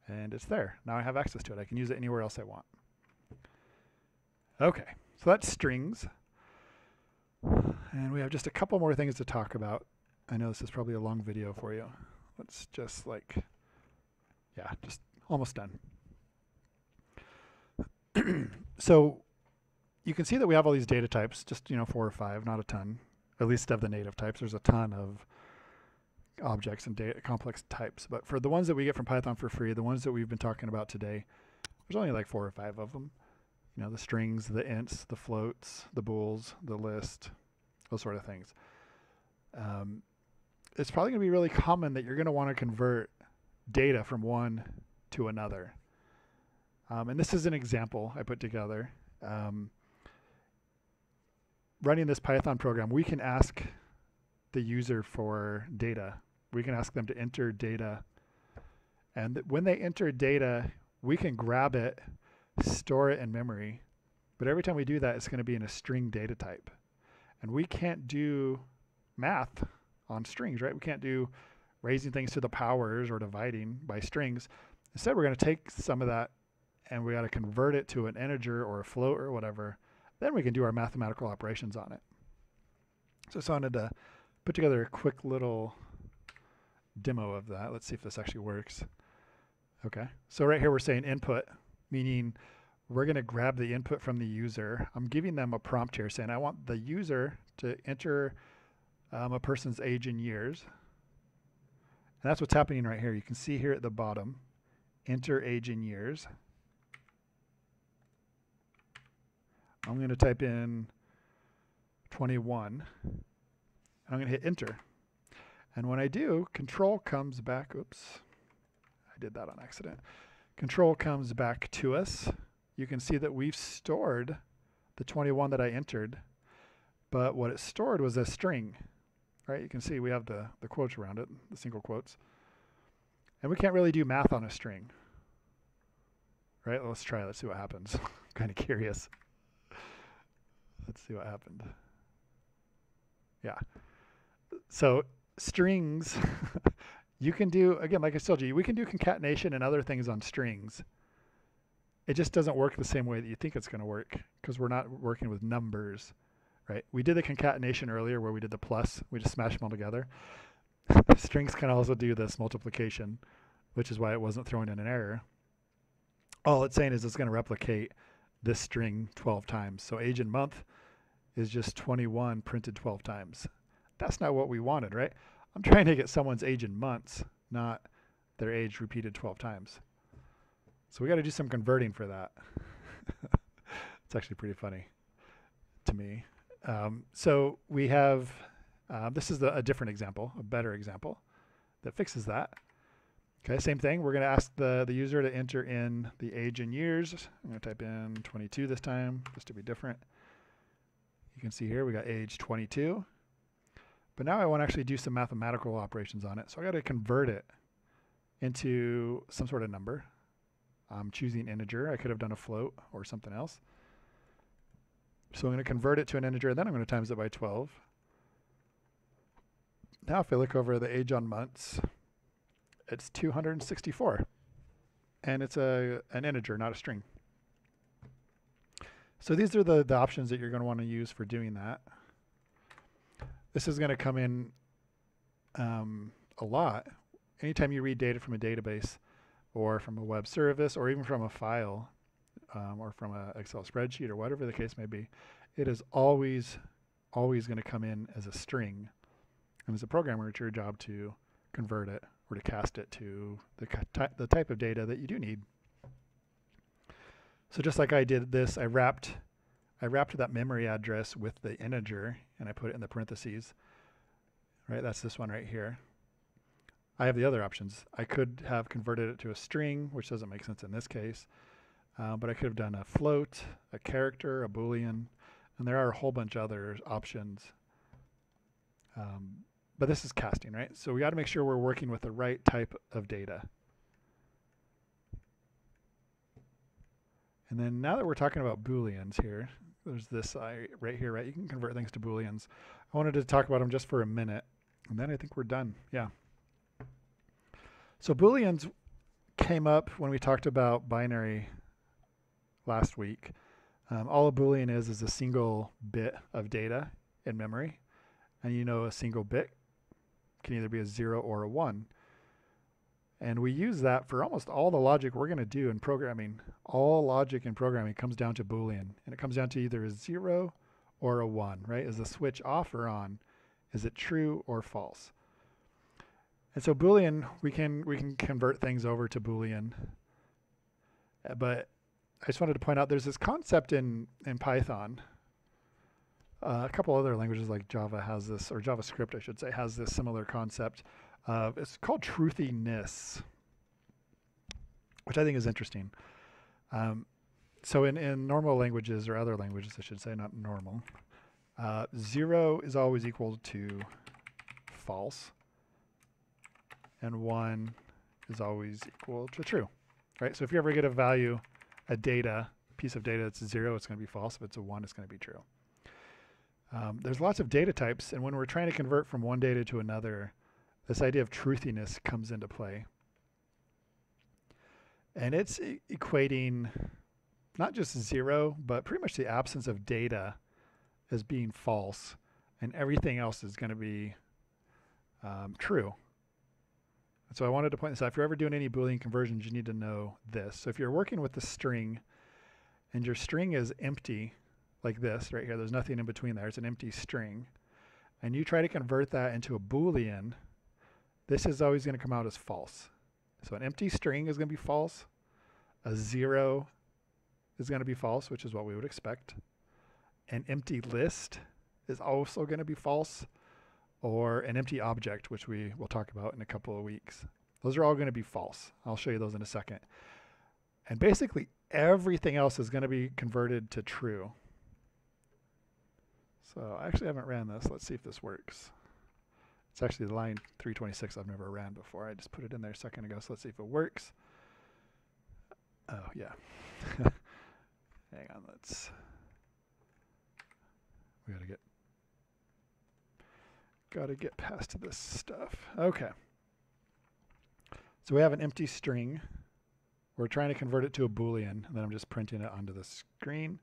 A: and it's there. Now I have access to it. I can use it anywhere else I want. Okay, so that's strings. And we have just a couple more things to talk about. I know this is probably a long video for you. Let's just yeah, just almost done. So you can see that we have all these data types, just 4 or 5, not a ton, at least of the native types. There's a ton of objects and data complex types, but for the ones that we get from Python for free, the ones that we've been talking about today, there's only like 4 or 5 of them. The strings, the ints, the floats, the bools, the list, those sort of things. It's probably going to be really common that you're going to want to convert data from one to another. And this is an example I put together. Running this Python program, we can ask the user for data. We can ask them to enter data And when they enter data, we can grab it, store it in memory. But every time we do that, it's going to be in a string data type. And we can't do math on strings, right? We can't do raising things to the powers or dividing by strings. Instead, we're going to take some of that and we got to convert it to an integer or a float or whatever. Then we can do our mathematical operations on it. So I just wanted to put together a quick little demo of that. Let's see if this actually works. Okay, so right here we're saying input, meaning we're going to grab the input from the user. I'm giving them a prompt here saying I want the user to enter a person's age in years. And that's what's happening right here. You can see here at the bottom, enter age in years. I'm going to type in 21, and I'm going to hit enter. And when I do, control comes back. Oops, I did that on accident. Control comes back to us. You can see that we've stored the 21 that I entered, but what it stored was a string, right? You can see we have the quotes around it, the single quotes. And we can't really do math on a string, right? Let's try it. Let's see what happens. I'm kind of curious. Let's see what happened. Yeah. So strings, you can do, again, like I told you, we can do concatenation and other things on strings. It just doesn't work the same way that you think it's going to work because we're not working with numbers, right? We did the concatenation earlier where we did the plus. We just smashed them all together. Strings can also do this multiplication, which is why it wasn't throwing in an error. All it's saying is it's going to replicate this string 12 times. So age and month is just 21 printed 12 times. That's not what we wanted, right? I'm trying to get someone's age in months, not their age repeated 12 times. So we got to do some converting for that. It's actually pretty funny to me. So we have, this is a different example, a better example that fixes that. Okay, same thing. We're going to ask the user to enter in the age in years. I'm going to type in 22 this time, just to be different. You can see here we got age 22. But now I want to actually do some mathematical operations on it. So I got to convert it into some sort of number. I'm choosing integer. I could have done a float or something else. So I'm going to convert it to an integer, then I'm going to times it by 12. Now if I look over the age on months, it's 264. And it's an integer, not a string. So these are the options that you're going to want to use for doing that. This is going to come in a lot. Anytime you read data from a database or from a web service or even from a file or from an Excel spreadsheet or whatever the case may be, it is always going to come in as a string. And as a programmer, it's your job to convert it or to cast it to the type of data that you do need. So just like I did this, I wrapped that memory address with the integer and I put it in the parentheses. Right, that's this one right here. I have the other options. I could have converted it to a string, which doesn't make sense in this case. But I could have done a float, a character, a Boolean, and there are a whole bunch of other options. But this is casting, right? So we got to make sure we're working with the right type of data. And then now that we're talking about Booleans here, there's this right here, right? You can convert things to Booleans. I wanted to talk about them just for a minute, and then I think we're done. Yeah. So Booleans came up when we talked about binary last week. All a Boolean is a single bit of data in memory. And you know a single bit can either be a 0 or a 1. And we use that for almost all the logic we're going to do in programming. All logic in programming comes down to Boolean. And it comes down to either a 0 or a 1, right? Is the switch off or on? Is it true or false? And so Boolean, we can convert things over to Boolean. But I just wanted to point out there's this concept in Python. A couple other languages like Java has this, or JavaScript I should say, has this similar concept. It's called truthiness, which I think is interesting. So in normal languages, or other languages I should say, not normal, 0 is always equal to false, and 1 is always equal to true, right? So if you ever get a value, piece of data that's 0, it's going to be false. If it's a 1, it's going to be true. There's lots of data types, and when we're trying to convert from one data to another, this idea of truthiness comes into play. And it's equating not just 0, but pretty much the absence of data as being false, and everything else is going to be true. And so I wanted to point this out. If you're ever doing any Boolean conversions, you need to know this. So if you're working with a string, and your string is empty, like this right here, there's nothing in between there, it's an empty string, and you try to convert that into a Boolean, this is always going to come out as false. So an empty string is going to be false. A 0 is going to be false, which is what we would expect. An empty list is also going to be false, or an empty object, which we will talk about in a couple of weeks. Those are all going to be false. I'll show you those in a second. And basically everything else is going to be converted to true. So I actually haven't ran this. Let's see if this works. It's actually line 326 I've never ran before. I just put it in there a second ago, so let's see if it works. Oh, yeah. Hang on, we gotta get past this stuff. Okay. So we have an empty string. We're trying to convert it to a Boolean, and then I'm just printing it onto the screen.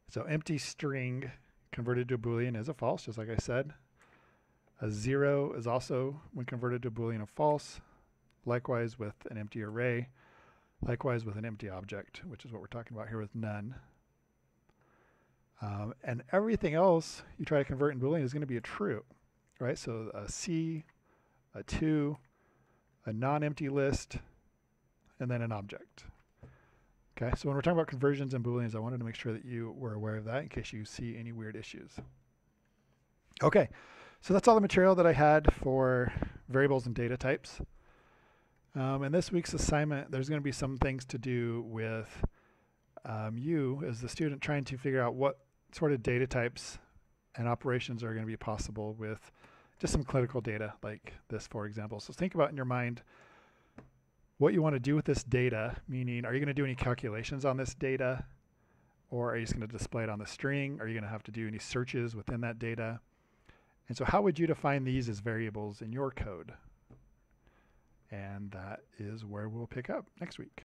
A: So empty string converted to a Boolean is a false, just like I said. A 0 is also, when converted to a Boolean, a false. Likewise with an empty array. Likewise with an empty object, which is what we're talking about here with none. And everything else you try to convert in Boolean is going to be a true, right? So a C, a 2, a non-empty list, and then an object. Okay, so when we're talking about conversions in Booleans, I wanted to make sure that you were aware of that in case you see any weird issues. Okay, so that's all the material that I had for variables and data types. In this week's assignment, there's going to be some things to do with you as the student trying to figure out what sort of data types and operations are going to be possible with just some clinical data like this, for example. So think about in your mind what you want to do with this data, meaning are you going to do any calculations on this data, or are you just going to display it on the string? Are you going to have to do any searches within that data? And so how would you define these as variables in your code? And that is where we'll pick up next week.